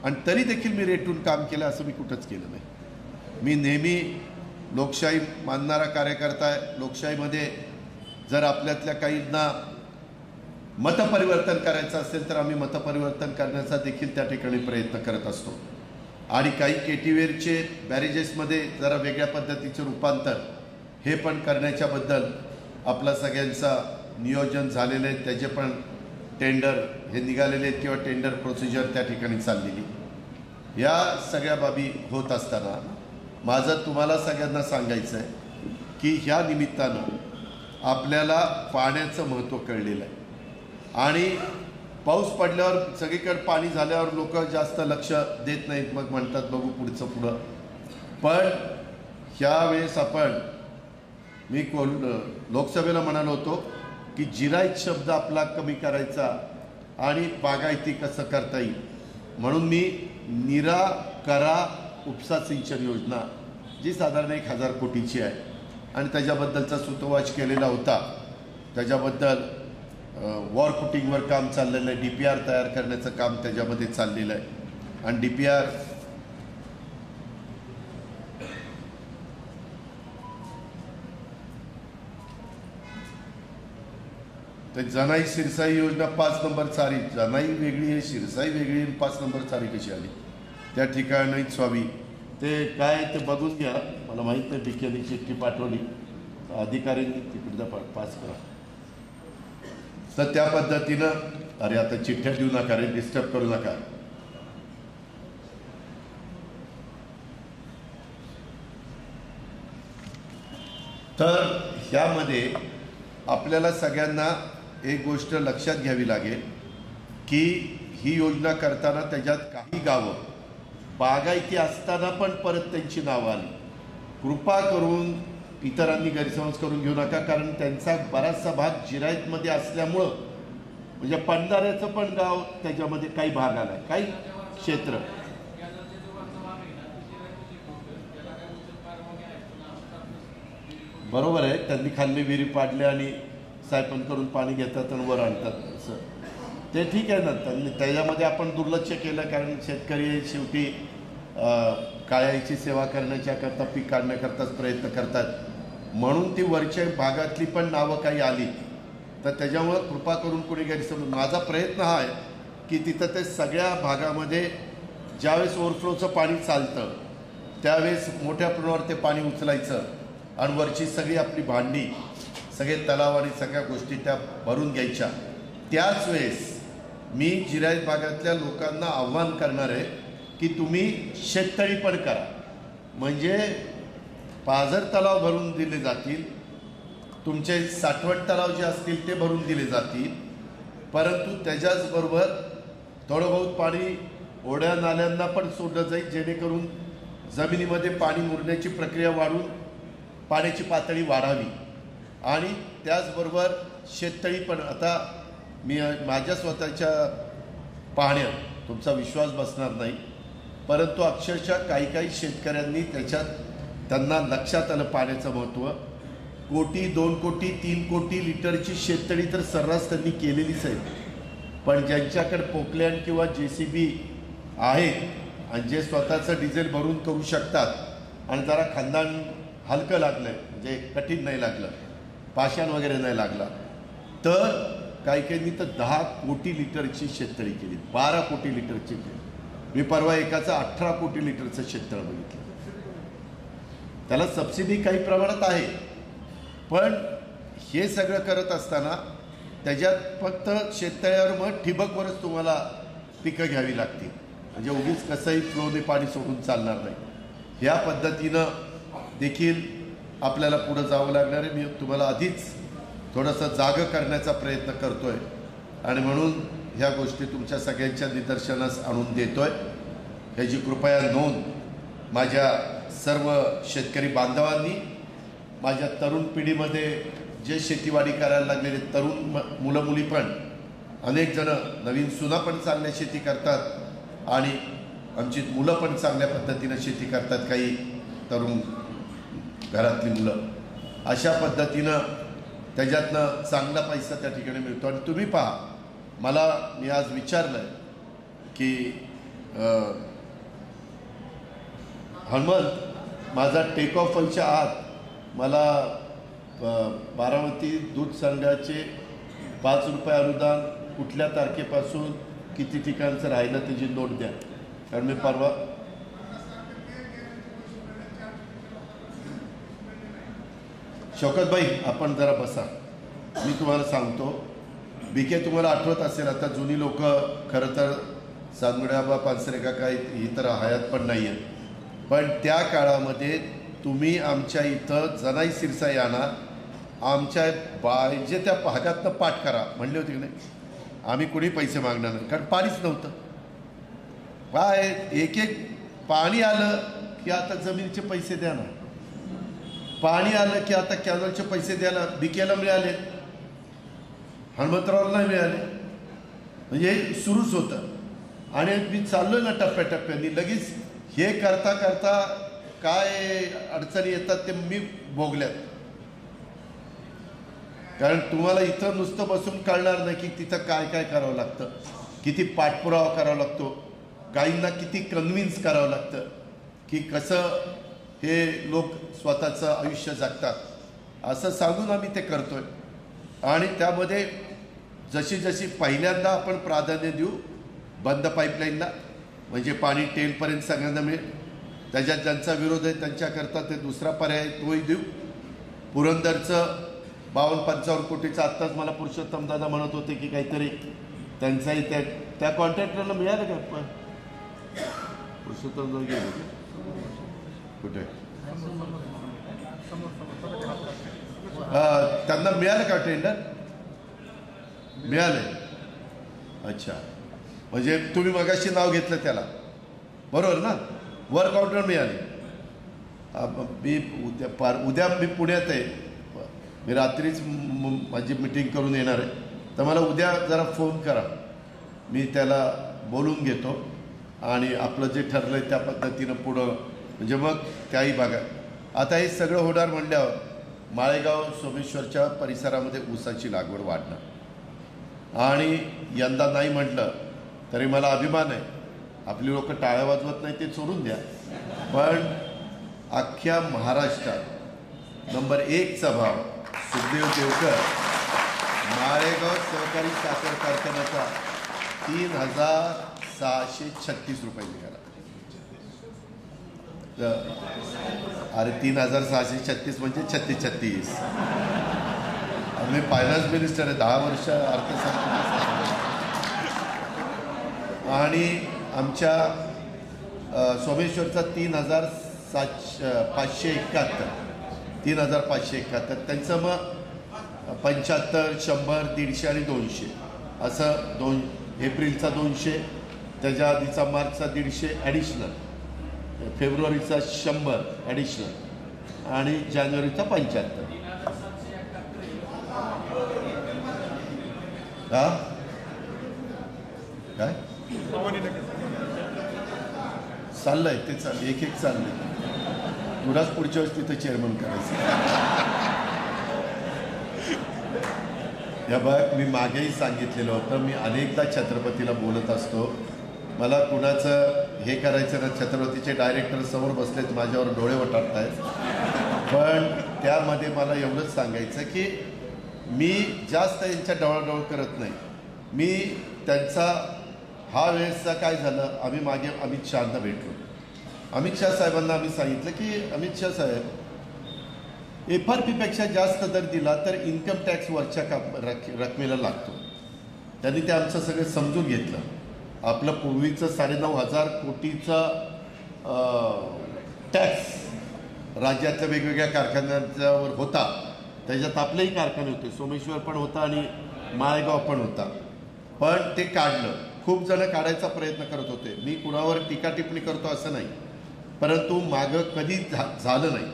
आणि तरी देखील मी रेटून काम केलं असं मी कुठंच केलं नाही. मी नेहमी लोकशाही मानणारा कार्यकर्ता आहे. लोकशाहीमध्ये जर आपल्यातल्या काहींना मतपरिवर्तन करायचं असेल तर आम्ही मतपरिवर्तन करण्याचा देखील त्या ठिकाणी प्रयत्न करत असतो. आणि काही केटीवेरचे बॅरेजेसमध्ये जरा वेगळ्या पद्धतीचे रूपांतर हे पण करण्याच्याबद्दल आपला सगळ्यांचा नियोजन झालेलं आहे. त्याचे पण टेंडर हे निघालेले आहेत किंवा टेंडर प्रोसिजर त्या ठिकाणी चाललेली. या सगळ्या बाबी होत असताना माझं तुम्हाला सगळ्यांना सांगायचं आहे की ह्या निमित्तानं आपल्याला पाण्याचं महत्त्व कळलेलं आहे आणि पाऊस पडल्यावर सगळीकडे पाणी झाल्यावर लोक जास्त लक्ष देत नाहीत, मग म्हणतात बघू पुढचं पुढं. पण ह्यावेळेस मी लोकसभेला म्हणालो होतो की जिरायत शब्द आपला कमी करायचा आणि बागायती कसं करता येईल म्हणून मी निरा करा उपसा सिंचन योजना जी साधारण 1000 कोटीची आहे आणि त्याच्याबद्दलचा सूतोवाच केलेला होता. त्याच्याबद्दल वॉर फुटिंगवर काम चाललेलं आहे. DPR तयार करण्याचं काम त्याच्यामध्ये चाललेलं आहे आणि DPR तर जनाई शिरसाई योजना 5 नंबर चारी, जनाई वेगळी आहे, शिरसाई वेगळी आहे, 5 नंबर चारी कशी आली त्या ठिकाणी स्वामी ते काय ते बघून घ्या. मला माहीत नाही, बीकेने चिठ्ठी पाठवली अधिकाऱ्यांनी तिकडं पास करा. तर त्या पद्धतीनं अरे आता चिठ्ठ्या देऊ नका रे, डिस्टर्ब करू नका. तर ह्यामध्ये आपल्याला सगळ्यांना एक गोष्ट लक्षात घ्यावी लागेल की ही योजना करताना त्याच्यात काही गावं बागायती असताना पण परत त्यांची नावं आली. कृपा करून इतरांनी गैरसमज करून घेऊ नका, कारण त्यांचा बराचसा भाग जिरायतमध्ये असल्यामुळं म्हणजे पंढऱ्याचं पण गाव त्याच्यामध्ये काही भाग आला आहे, काही क्षेत्र. बरोबर आहे, त्यांनी खाल्ली विहिरी पाडल्या आणि सायपन करून पाणी घेतात आणि वर आणतात, असं ते ठीक आहे ना. त्यांनी त्याच्यामध्ये आपण दुर्लक्ष केलं, कारण शेतकरी शेवटी काळ्याची सेवा करण्याच्याकरता पीक काढण्याकरताच प्रयत्न करतात, म्हणून ती वरच्या भागातली पण नावं काही आली. तर त्याच्यामुळं कृपा करून कोणी गैरसमज. माझा प्रयत्न हा आहे की तिथं ते सगळ्या भागामध्ये ज्यावेळेस ओव्हरफ्लोचं पाणी चालतं त्यावेळेस मोठ्या प्रमाणावर ते पाणी उचलायचं आणि वरची सगळी आपली भांडी, सगळे तलाव आणि सगळ्या गोष्टी त्या भरून घ्यायच्या. त्याच वेळेस मी जिरायत भागातल्या लोकांना आव्हान करणार आहे की तुम्ही शेततळी पण करा, म्हणजे पाझर तलाव भरून दिले जातील, तुमचे साठवण तलाव जे असतील ते भरून दिले जातील, परंतु त्याच्याचबरोबर थोडं बहुत पाणी ओढ्या नाल्यांना पण सोडलं जाईल, जेणेकरून जमिनीमध्ये पाणी मुरण्याची प्रक्रिया वाढून पाण्याची पातळी वाढावी. आणि त्याचबरोबर शेततळी पण. आता मी माझ्या स्वतःच्या पाहण्यात तुमचा विश्वास बसणार नाही, परंतु अक्षरशः काही शेतकऱ्यांनी त्याच्यात त्यांना लक्षात आलं पाण्याचं महत्त्व. 1 कोटी 2 कोटी 3 कोटी लिटरची शेततळी तर सर्रास त्यांनी केलेलीच आहे. पण ज्यांच्याकडे पोकलँड किंवा JCB आहेत आणि जे स्वतःचं डिझेल भरून करू शकतात आणि जरा खानदान हलकं लागलं, म्हणजे कठीण नाही लागलं, पाषाण वगैरे नाही लागला, तर काहींनी तर 10 कोटी लिटरची शेततळी केली, 12 कोटी लिटरची केली. मी परवा एकाचं 18 कोटी लिटरचं शेततळ बघितलं. त्याला सबसिडी काही प्रमाणात आहे, पण हे सगळं करत असताना त्याच्यात फक्त शेततळ्यावर मग ठिबकवरच तुम्हाला पिकं घ्यावी लागतील, म्हणजे उगीच कसंही फ्लोने पाणी सोडून चालणार नाही. ह्या पद्धतीनं देखील आपल्याला पुढं जावं लागणार आहे. मी तुम्हाला आधीच थोडंसं जागं करण्याचा प्रयत्न करतो आहे आणि म्हणून ह्या गोष्टी तुमच्या सगळ्यांच्या निदर्शनास आणून देतो आहे. ह्याची कृपया नोंद माझ्या सर्व शेतकरी बांधवांनी, माझ्या तरुण पिढीमध्ये जे शेतीवाडी करायला लागलेले तरुण मुलं मुली पण, अनेक जणं नवीन सुना पण चांगल्या शेती करतात आणि आमची मुलं पण चांगल्या पद्धतीनं शेती करतात, काही तरुण घरातली मुलं. अशा पद्धतीनं त्याच्यातनं चांगला पैसा त्या ठिकाणी मिळतो. आणि तुम्ही पहा, मी आज विचारलं आहे की हनुमंत, माझा टेक ऑफ व्हायच्या आत मला बारामती दूध संघाचे 5 रुपये अनुदान कुठल्या तारखेपासून किती ठिकाणचं राहिलं त्याची नोट द्या, कारण मी परवा शौकतभाई आपण जरा बसा, मी तुम्हाला सांगतो. BK तुम्हाला आठवत असेल, आता जुनी लोक खरं तर सांगड्याबा पानसरेका काय ही तर हयात पण नाही आहेत, पण त्या काळामध्ये तुम्ही आमच्या इथं जनाई सिरसाई आणा, आमच्या पाहिजे त्या भागातनं पाठ करा म्हणले होते की नाही. आम्ही कुणी पैसे मागणार नाही, कारण पाणीच नव्हतं. काय एक पाणी आलं की आता जमिनीचे पैसे द्या ना, पाणी आलं की आता कॅनलचे पैसे द्यायला BKला मिळाले, हनुमंतरावला नाही मिळाले, म्हणजे सुरूच होतं. आणि मी चाललो ना टप्प्याटप्प्याने, लगेच हे करता करता काय अडचणी येतात ते मी भोगल्यात. कारण तुम्हाला इथं नुसतं बसून कळणार नाही की तिथं काय काय करावं लागतं, किती पाठपुरावा करावा लागतो, काहींना किती कन्व्हिन्स करावं लागतं की कसं हे लोक स्वतःचं आयुष्य जगतात, असं सांगून आम्ही ते करतोय. आणि त्यामध्ये जशी जशी पहिल्यांदा आपण प्राधान्य देऊ बंद पाईपलाईनला, म्हणजे पाणी टेलपर्यंत सगळ्यांना मिळेल. त्याच्यात ज्यांचा विरोध आहे त्यांच्याकरता ते दुसरा पर्याय तोही देऊ. पुरंदरचं 52-55 कोटीचं आत्ताच मला पुरुषोत्तम दादा म्हणत होते की काहीतरी त्यांचाही त्या कॉन्ट्रॅक्टरला मिळालं का? पुरुषोत्तम दादा गेले कुठे? त्यांना मिळालं का टेंडर? मिळालं. अच्छा, म्हणजे तुम्ही मगाशी नाव घेतलं त्याला, बरोबर ना? वर्क ऑर्डर मिळाली. मी उद्या मी पुण्यात आहे, मी रात्रीच माझी मिटिंग करून येणार आहे, तर मला उद्या जरा फोन करा, मी त्याला बोलून घेतो आणि आपलं जे ठरलं आहे त्या पद्धतीनं पुढं, म्हणजे मग त्याही भागात आता हे सगळं होणार म्हणल्यावर माळेगाव सोमेश्वरच्या परिसरामध्ये ऊसाची लागवड वाढणार. आणि यंदा नाही म्हटलं तरी मला अभिमान आहे, आपली लोक टाळ्या वाजवत नाही ते सोडून द्या, पण अख्ख्या महाराष्ट्रात नंबर 1चा भाव सुखदेव देवकर माळेगाव सहकारी साखर कारखान्याचा 3,636 रुपये निघाला. अरे 3,636 म्हणजे 36. मी फायनान्स मिनिस्टर आहे, 10 वर्ष अर्थसंकल्प. आणि आमच्या सोमेश्वरचा 3,571, त्यांचं मग 75, 100, 150 आणि 200 असं. एप्रिलचा 200, त्याच्या आधीचा मार्चचा 150 ॲडिशनल, फेब्रुवारीचा 100 ॲडिशनल आणि जानेवारीचा 75. हा काय चाललंय ते एक चाललंय. तुलाच पुढच्या वेळेस तिथं चेअरमन करायचं. या बघ, मी मागेही सांगितलेलं होतं, मी अनेकदा छत्रपतीला बोलत असतो, मला कुणाचं हे करायचं ना, छत्रपतीचे डायरेक्टर समोर बसलेत, माझ्यावर डोळे वटारत आहेत, पण त्यामध्ये मला एवढंच सांगायचं की मी जास्त यांच्या डवळाडवळ करत नाही. मी त्यांचा हा वेळेसचा काय झालं, आम्ही मागे अमित शहांना भेटलो. अमित शहा साहेबांना आम्ही सांगितलं की अमित शहा साहेब, FRPपेक्षा जास्त दर दिला तर इन्कम टॅक्स वरच्या रकमेला लागतो. त्यांनी ते आमचं सगळं समजून घेतलं. आपलं पूर्वीचं 9,500 कोटीचा टॅक्स राज्यातल्या वेगवेगळ्या कारखान्यांच्यावर होता, त्याच्यात आपलेही कारखाने होते, सोमेश्वर पण होता आणि माळेगाव पण होता, पण ते काढलं. खूप जण काढायचा प्रयत्न करत होते, मी कुणावर टीका टिप्पणी करतो असं नाही, परंतु मागं कधी झालं नाही.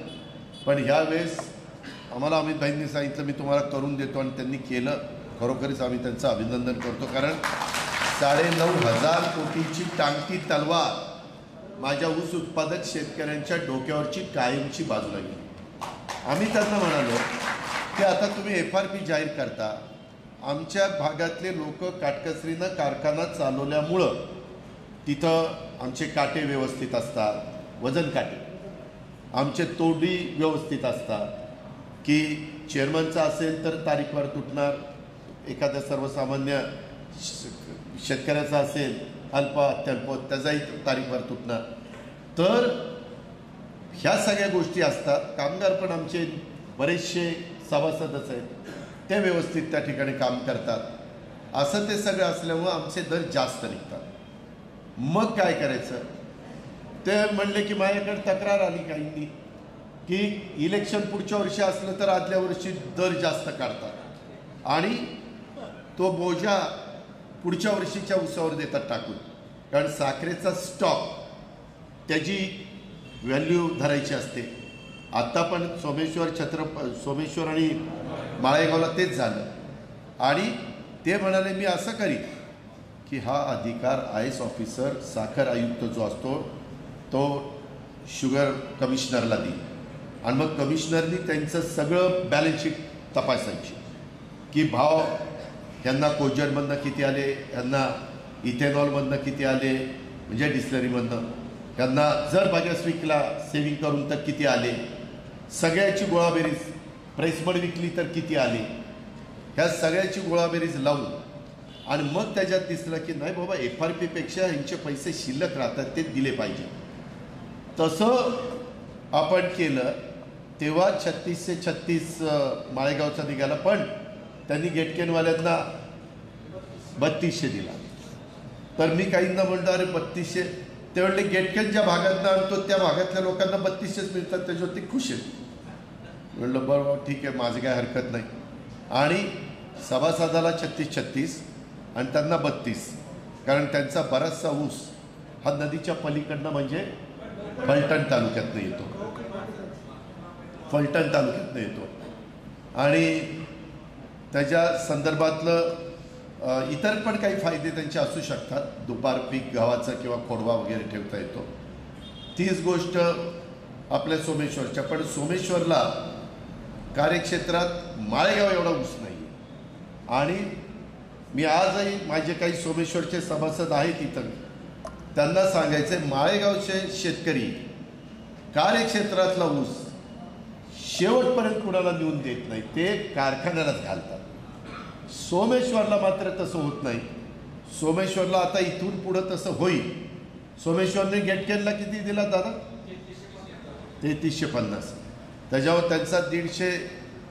पण ह्यावेळेस आम्हाला अमित भाईंनी सांगितलं मी तुम्हाला करून देतो आणि त्यांनी केलं. खरोखरीच आम्ही त्यांचं अभिनंदन करतो, कारण 9,500 कोटीची टांगती तलवार माझ्या ऊस उत्पादक शेतकऱ्यांच्या डोक्यावरची कायमची बाजूला गेली. आम्ही त्यांना म्हणालो की आता तुम्ही FRP जाहीर करता, आमच्या भागातले लोक काटकसरीनं कारखाना चालवल्यामुळं तिथं आमचे काटे व्यवस्थित असतात, वजन काटे आमचे तोडी व्यवस्थित असतात, की चेअरमनचा असेल तर तारीखवर तुटणार, एखाद्या सर्वसामान्य शेतकऱ्याचा असेल अल्प अत्यल्प त्याचाही तारीखवर तुटणार. तर ह्या सगळ्या गोष्टी असतात. कामगार पण आमचे बरेचसे सभासदच आहेत, ते व्यवस्थित त्या ठिकाणी काम करतात. असं ते सगळं असल्यामुळं आमचे दर जास्त निघतात. मग काय करायचं, ते म्हणले की माझ्याकडे तक्रार आली काहींनी की इलेक्शन पुढच्या वर्षी असलं तर आदल्या वर्षी दर जास्त काढतात आणि तो बोजा पुढच्या वर्षीच्या ऊसावर देतात टाकून, कारण साखरेचा स्टॉक त्याची व्हॅल्यू धरायची असते. आत्ता पण सोमेश्वर आणि माळेगावला तेच झालं. आणि ते म्हणाले मी असं करीन की हा अधिकार IAS ऑफिसर, साखर आयुक्त जो असतो तो शुगर कमिशनरला देईल आणि मग कमिशनरनी त्यांचं सगळं बॅलन्स शीट तपासायची की भाव ह्यांना कोजरमधनं किती आले, ह्यांना इथेनॉलमधनं किती आले म्हणजे डिस्लरीमधनं, ह्यांना जर बागेस विकला सेविंग करून तर किती आले, सगळ्याची गोळाबेरीज, प्रेसमध्ये विकली तर किती आली, ह्या सगळ्याची गोळाबेरीज लावून आणि मग त्याच्यात दिसलं की नाही बाबा FRPपेक्षा ह्यांचे पैसे शिल्लक राहतात ते दिले पाहिजे. तसं आपण केलं तेव्हा 3636 माळेगावचा निघाला, पण त्यांनी गेटकेनवाल्यांना 3200 दिला. तर मी काहींना म्हणतो अरे 3200, ते म्हणले गेटकेन ज्या भागातनं आणतो त्या भागातल्या लोकांना 3200 मिळतात, त्याच्यावर ते खुश आहेत. म्हणलं बरोबर ठीक आहे, माझी काय हरकत नाही. आणि सभासदाला 3636 आणि त्यांना 32, कारण त्यांचा बराचसा ऊस हा नदीच्या पलीकडनं म्हणजे फलटण तालुक्यातनं येतो, फलटण तालुक्यातनं येतो. आणि त्याच्या संदर्भातलं इतर पण काही फायदे त्यांचे असू शकतात. दुपार पीक गव्हाचा किंवा खोडवा वगैरे ठेवता येतो. तीच गोष्ट आपल्या सोमेश्वरच्या. पण सोमेश्वरला कार्यक्षेत्रात माळेगाव एवढा ऊस नाही आहे. आणि मी आजही माझे काही सोमेश्वरचे सभासद आहेत इथं, त्यांना सांगायचं आहे, माळेगावचे शेतकरी कार्यक्षेत्रातला ऊस शेवटपर्यंत कुणाला नेऊन देत नाही, ते कारखान्यालाच घालतात. सोमेश्वरला मात्र तसं होत नाही. सोमेश्वरला आता इथून पुढं तसं होईल. सोमेश्वरने गेटकेनला किती दिला दादा? 3350. त्याच्यावर त्यांचा 150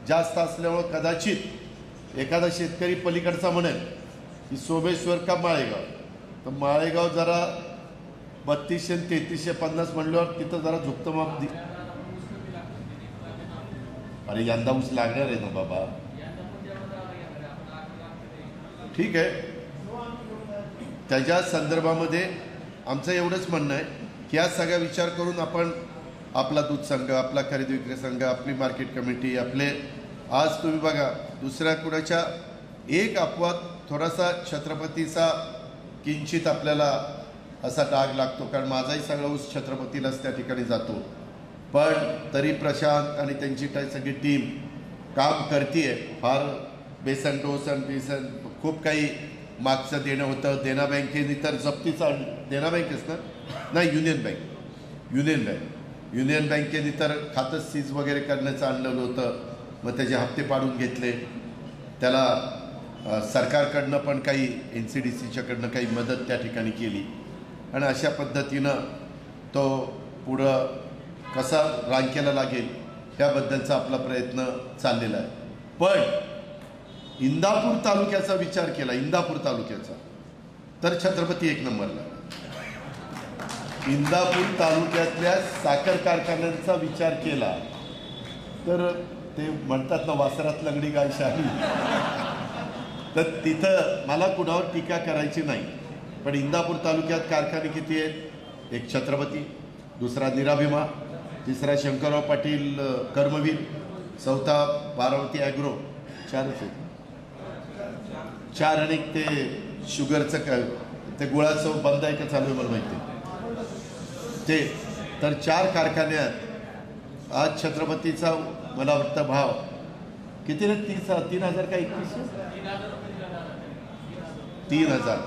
जास्त असल्यामुळं कदाचित एखादा शेतकरी पलीकडचा म्हणेल की सोमेश्वर का माळेगाव, तर माळेगाव जरा 3200 आणि 3350 म्हणल्यावर तिथं जरा झुकतं माप दे. अरे यंदा ऊस लागणार आहे ना बाबा. ठीक आहे. त्याच्या संदर्भामध्ये आमचं एवढंच म्हणणं आहे की हा सगळा विचार करून आपण आपला दूध संघ, आपला खरेदी विक्री संघ, आपली मार्केट कमिटी, आपले आज तुम्ही बघा दुसऱ्या कुणाच्या एक अपवाद थोडासा छत्रपतीचा किंचित आपल्याला असा डाग लागतो, कारण माझाही सगळा ऊस छत्रपतीलाच त्या ठिकाणी जातो. पण तरी प्रशांत आणि त्यांची काही सगळी टीम काम करते. फार बेसन डोस आणि बेसन खूप काही मागचं देणं होतं. देना बँकेने तर जप्तीचा, देना बँकेच ना नाही, युनियन बँकेने तर खातं सीज वगैरे करण्याचं आणलेलं होतं. मग त्याचे हप्ते पाडून घेतले. त्याला सरकारकडनं पण काही NCDCच्याकडनं काही मदत त्या ठिकाणी केली. आणि अशा पद्धतीनं तो पुढं कसा रांकेला लागेल त्याबद्दलचा आपला प्रयत्न चाललेला आहे. पण इंदापूर तालुक्याचा विचार केला, इंदापूर तालुक्याचा, तर छत्रपती एक नंबरला. इंदापूर तालुक्यातल्या साखर कारखान्यांचा विचार केला तर ते म्हणतात ना, वासरात लंगडी गाय शाही. तर तिथं मला कुणावर टीका करायची नाही. पण इंदापूर तालुक्यात कारखाने किती आहेत? एक छत्रपती, दुसरा निराभिमा, तिसरा शंकरराव पाटील कर्मवीर, चौथा बारामती ॲग्रो, 4च आहेत. 4 आणि ते शुगरचं काय ते गुळाचं बंद आहे का चालू आहे मला माहिती ते. तर 4 कारखान्यात आज छत्रपतीचा मला वाटतं भाव किती रे? 3,000 का 21? 3,000.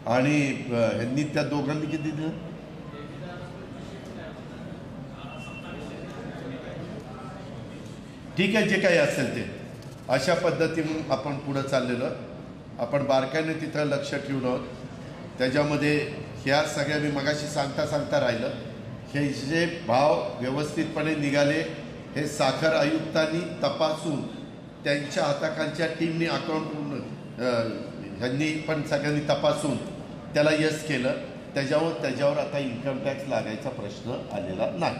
आणि ह्यांनी त्या दोघांनी किती दिलं? ठीक आहे, जे काही असेल ते. अशा पद्धतीने आपण पुढं चाललेलं. आपण बारकाईने तिथं लक्ष ठेवून आहोत. त्याच्यामध्ये ह्या सगळ्या मी मगाशी सांगता राहिलं, हे जे भाव व्यवस्थितपणे निघाले हे साखर आयुक्तांनी तपासून त्यांच्या हाताखालच्या टीमनी अकाउंट ह्यांनी पण सगळ्यांनी तपासून त्याला यस केलं. त्याच्यावर आता इन्कम टॅक्स लागायचा प्रश्न आलेला नाही.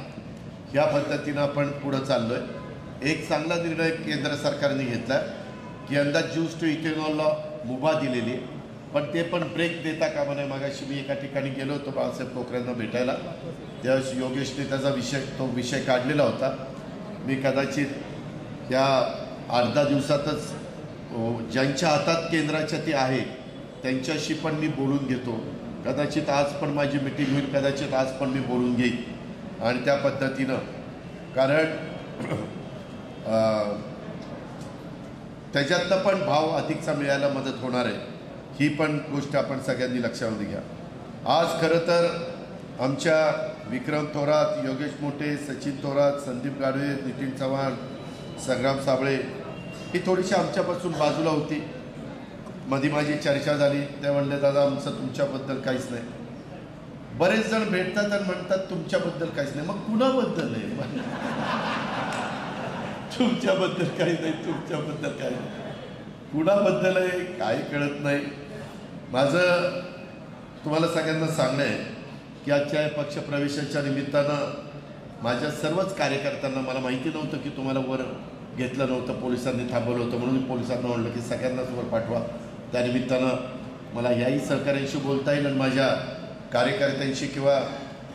ह्या पद्धतीनं आपण पुढं चाललो आहे. एक चांगला निर्णय केंद्र सरकारने घेतला की यंदा ज्यूस टू इथेनॉलला मुभा दिलेली आहे. पण ते पण ब्रेक देता कामा नये. मागाशी मी एका ठिकाणी गेलो होतो बाळासाहेब कोकऱ्यांना भेटायला, त्यावेळेस योगेशने त्याचा तो विषय काढलेला होता. मी कदाचित या 8-10 दिवसातच ज्यांच्या हातात केंद्राच्या ती आहे त्यांच्याशी पण मी बोलून घेतो. कदाचित आज पण माझी मिटिंग होईल, कदाचित आज पण मी बोलून घेईन. आणि त्या पद्धतीनं, कारण त्याच्यातनं पण भाव अधिकचा मिळायला मदत होणार आहे. ही पण गोष्ट आपण सगळ्यांनी लक्षामध्ये घ्या. आज खरं तर आमच्या विक्रम थोरात, योगेश मोठे, सचिन थोरात, संदीप गाडवे, नितीन चव्हाण, संग्राम साबळे ही थोडीशी आमच्यापासून बाजूला होती. मध्ये माझी चर्चा झाली. ते म्हणले दादा आमचं तुमच्याबद्दल काहीच नाही. बरेच जण भेटतात आणि म्हणतात तुमच्याबद्दल काहीच नाही. मग कुणाबद्दल नाही? तुमच्याबद्दल काही नाही, तुमच्याबद्दल काही नाही, कुणाबद्दल आहे काही कळत नाही. माझं तुम्हाला सगळ्यांना सांगणं आहे की आजच्या पक्षप्रवेशाच्या निमित्तानं माझ्या सर्वच कार्यकर्त्यांना, मला माहिती नव्हतं की तुम्हाला वर घेतलं नव्हतं, पोलिसांनी थांबवलं होतं, म्हणून पोलिसांना म्हणलं की सगळ्यांनाच वर पाठवा. त्यानिमित्तानं मला याही सहकाऱ्यांशी बोलता येईल आणि माझ्या कार्यकर्त्यांशी किंवा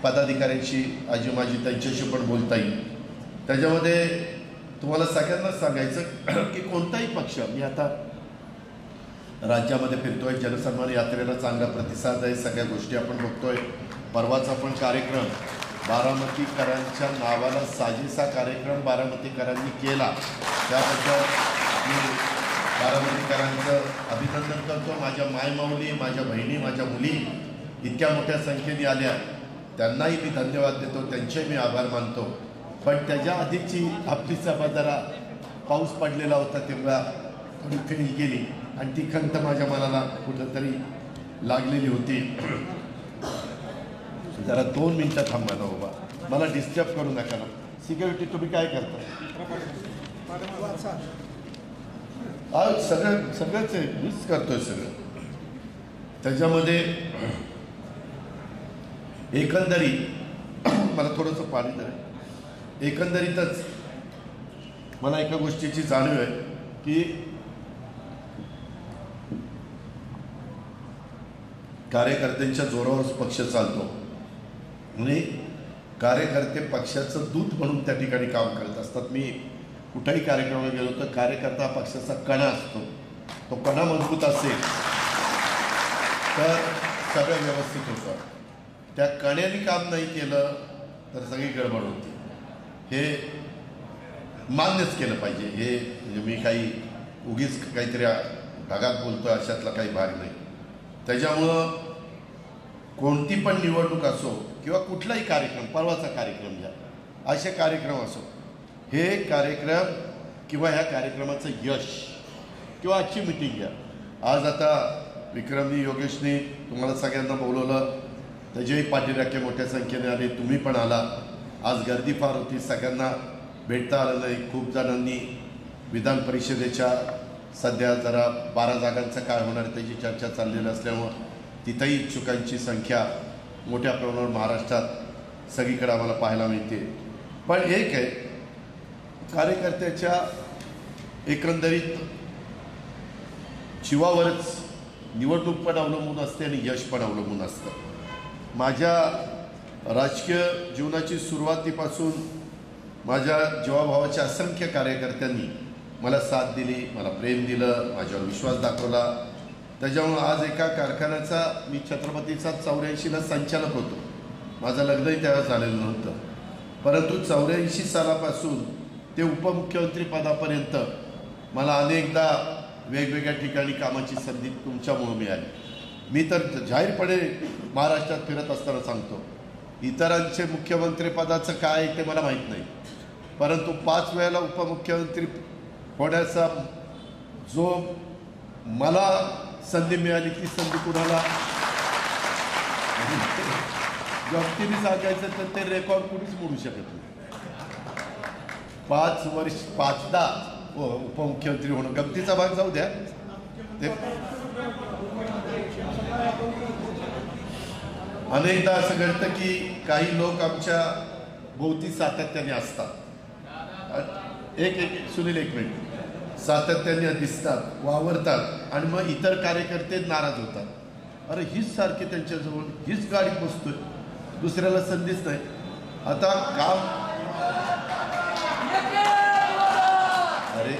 पदाधिकाऱ्यांशी आजी माझी त्यांच्याशी पण बोलता येईल. त्याच्यामध्ये तुम्हाला सगळ्यांनाच सांगायचं की कोणताही पक्ष, मी आता राज्यामध्ये फिरतोय, जनसन्मान यात्रेला चांगला प्रतिसाद आहे, सगळ्या गोष्टी आपण बघतोय. परवाचा पण कार्यक्रम बारामतीकरांच्या नावाला साजेसा कार्यक्रम बारामतीकरांनी केला, त्याबद्दल मी बारामतीकरांचं अभिनंदन करतो. माझ्या मायमाऊली, माझ्या बहिणी, माझ्या मुली इतक्या मोठ्या संख्येने आल्या, त्यांनाही मी धन्यवाद देतो, त्यांचे मी आभार मानतो. पण त्याच्या आधीची आपली सभा जरा पाऊस पडलेला होता तेव्हा थोडी फेल गेली आणि ती खंत माझ्या मनाला कुठंतरी लागलेली होती. जरा 2 मिनटं थांबा ना बाबा, मला डिस्टर्ब करू नका ना. सिक्युरिटी तुम्ही काय करता? सगळंच आहे, मीच करतोय सगळं. त्याच्यामध्ये एकंदरीत मला थोडंसं पाणी द्या. एकंदरीतच मला एका गोष्टीची जाणीव आहे की कार्यकर्त्यांच्या जोरावरच पक्ष चालतो आणि कार्यकर्ते पक्षाचं दूत म्हणून त्या ठिकाणी काम करत असतात. मी कुठल्याही कार्यक्रमाला गेलो तर कार्यकर्ता पक्षाचा कणा असतो. तो कणा मजबूत असेल तर सगळं व्यवस्थित होतं. त्या कण्याने काम नाही केलं तर सगळी गडबड होती. हे मान्यच केलं पाहिजे. हे म्हणजे मी काही उगीच काहीतरी ढगात बोलतो अशातला काही भाग नाही. त्याच्यामुळं कोणती पण निवडणूक असो किंवा कुठलाही कार्यक्रम, परवाचा कार्यक्रम घ्या, असे कार्यक्रम असो, हे कार्यक्रम किंवा ह्या कार्यक्रमाचं यश किंवा आजची मिटिंग घ्या. आज आता विक्रमनी, योगेशनी तुम्हाला सगळ्यांना बोलवलं, त्याचेही पाठीराखे मोठ्या संख्येने आले, तुम्ही पण आला. आज गर्दी फार होती, सगळ्यांना भेटता आलं नाही. खूप जणांनी विधान परिषदेच्या सध्या जरा 12 जागांचं काय होणार त्याची चर्चा चाललेली असल्यामुळं तिथंही इच्छुकांची संख्या मोठ्या प्रमाणावर महाराष्ट्रात सगळीकडे आम्हाला पाहायला मिळते. पण एक आहे, कार्यकर्त्याच्या एकंदरीत जीवावरच निवडणूक पण अवलंबून असते आणि यश पण अवलंबून असतं. माझ्या राजकीय जीवनाची सुरुवातीपासून माझ्या जीवाभावाच्या असंख्य कार्यकर्त्यांनी मला साथ दिली, मला प्रेम दिलं, माझ्यावर विश्वास दाखवला. त्याच्यामुळं आज एका कारखान्याचा मी छत्रपतीचा 84ला संचालक होतो. माझं लग्नही त्यावेळेस झालेलं नव्हतं, परंतु 84 सालापासून ते उपमुख्यमंत्री पदापर्यंत मला अनेकदा वेगवेगळ्या ठिकाणी कामाची संधी तुमच्यामुळं मिळाली. मी तर जाहीरपणे महाराष्ट्रात फिरत असताना सांगतो, इतरांचे मुख्यमंत्री पदाचं काय ते मला माहीत नाही, परंतु 5 वेळेला उपमुख्यमंत्री होण्याचा जो मला संधी मिळाली ती संधी कुणाला गमतीने सांगायचं तर ते रेकॉर्ड कुणीच मोडू शकत नाही. 5 वर्ष 5दा उपमुख्यमंत्री होणं, गमतीचा भाग जाऊ द्या. ते अनेकदा असं घडतं की काही लोक आमच्या भोवती सातत्याने असतात. सुनील एक मिनिट, सातत्याने दिसतात, वावरतात आणि मग इतर कार्यकर्ते नाराज होतात. अरे हीच सारखी त्यांच्याजवळ, हीच गाडीत बसतोय, दुसऱ्याला संधीच नाही. आता काम, अरे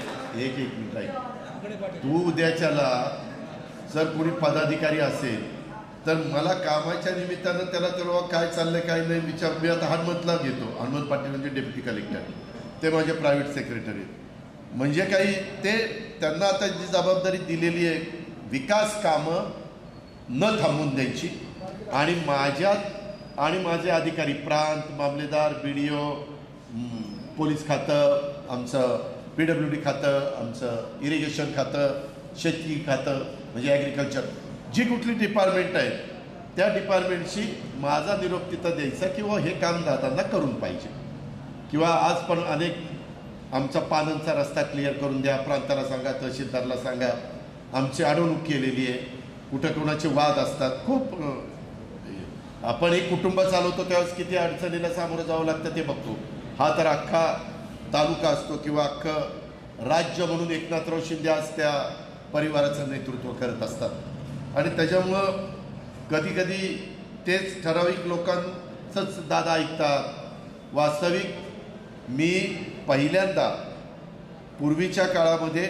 एक मिनिट आहे, तू उद्याच्याला जर कोणी पदाधिकारी असेल तर मला कामाच्या निमित्तानं त्याला तेव्हा काय चाललंय काय नाही विचार. मी आता हनुमंतला घेतो, हनुमंत पाटील म्हणजे डेप्युटी कलेक्टर, ते माझे प्रायव्हेट सेक्रेटरी. म्हणजे काही ते त्यांना आता जी जबाबदारी दिलेली आहे विकास कामं न थांबवून द्यायची आणि माझ्यात आणि माझे अधिकारी प्रांत, मामलेदार, BDO, पोलीस खातं, आमचं PWD खातं, आमचं इरिगेशन खातं, शेती खातं म्हणजे ॲग्रिकल्चर, जी कुठली डिपार्टमेंट आहे त्या डिपार्टमेंटशी माझा निरोप तिथं द्यायचा किंवा हे काम दादांना करून पाहिजे. किंवा आज पण अनेक आमचा पानंचा रस्ता क्लिअर करून द्या, प्रांताला सांगा, तहसीलदारला सांगा. आमची अडवणूक केलेली आहे, कुठं कोणाचे वाद असतात. खूप आपण एक कुटुंब चालवतो त्यावेळेस किती अडचणीला सामोरं जावं लागतं ते बघतो. हा तर अख्खा तालुका असतो किंवा अख्खं राज्य म्हणून एकनाथराव शिंदे आज त्या परिवाराचं नेतृत्व करत असतात. आणि त्याच्यामुळं कधी कधी तेच ठराविक लोकांचंच दादा ऐकतात। वास्तविक मी पहिल्यांदा पूर्वीच्या काळामध्ये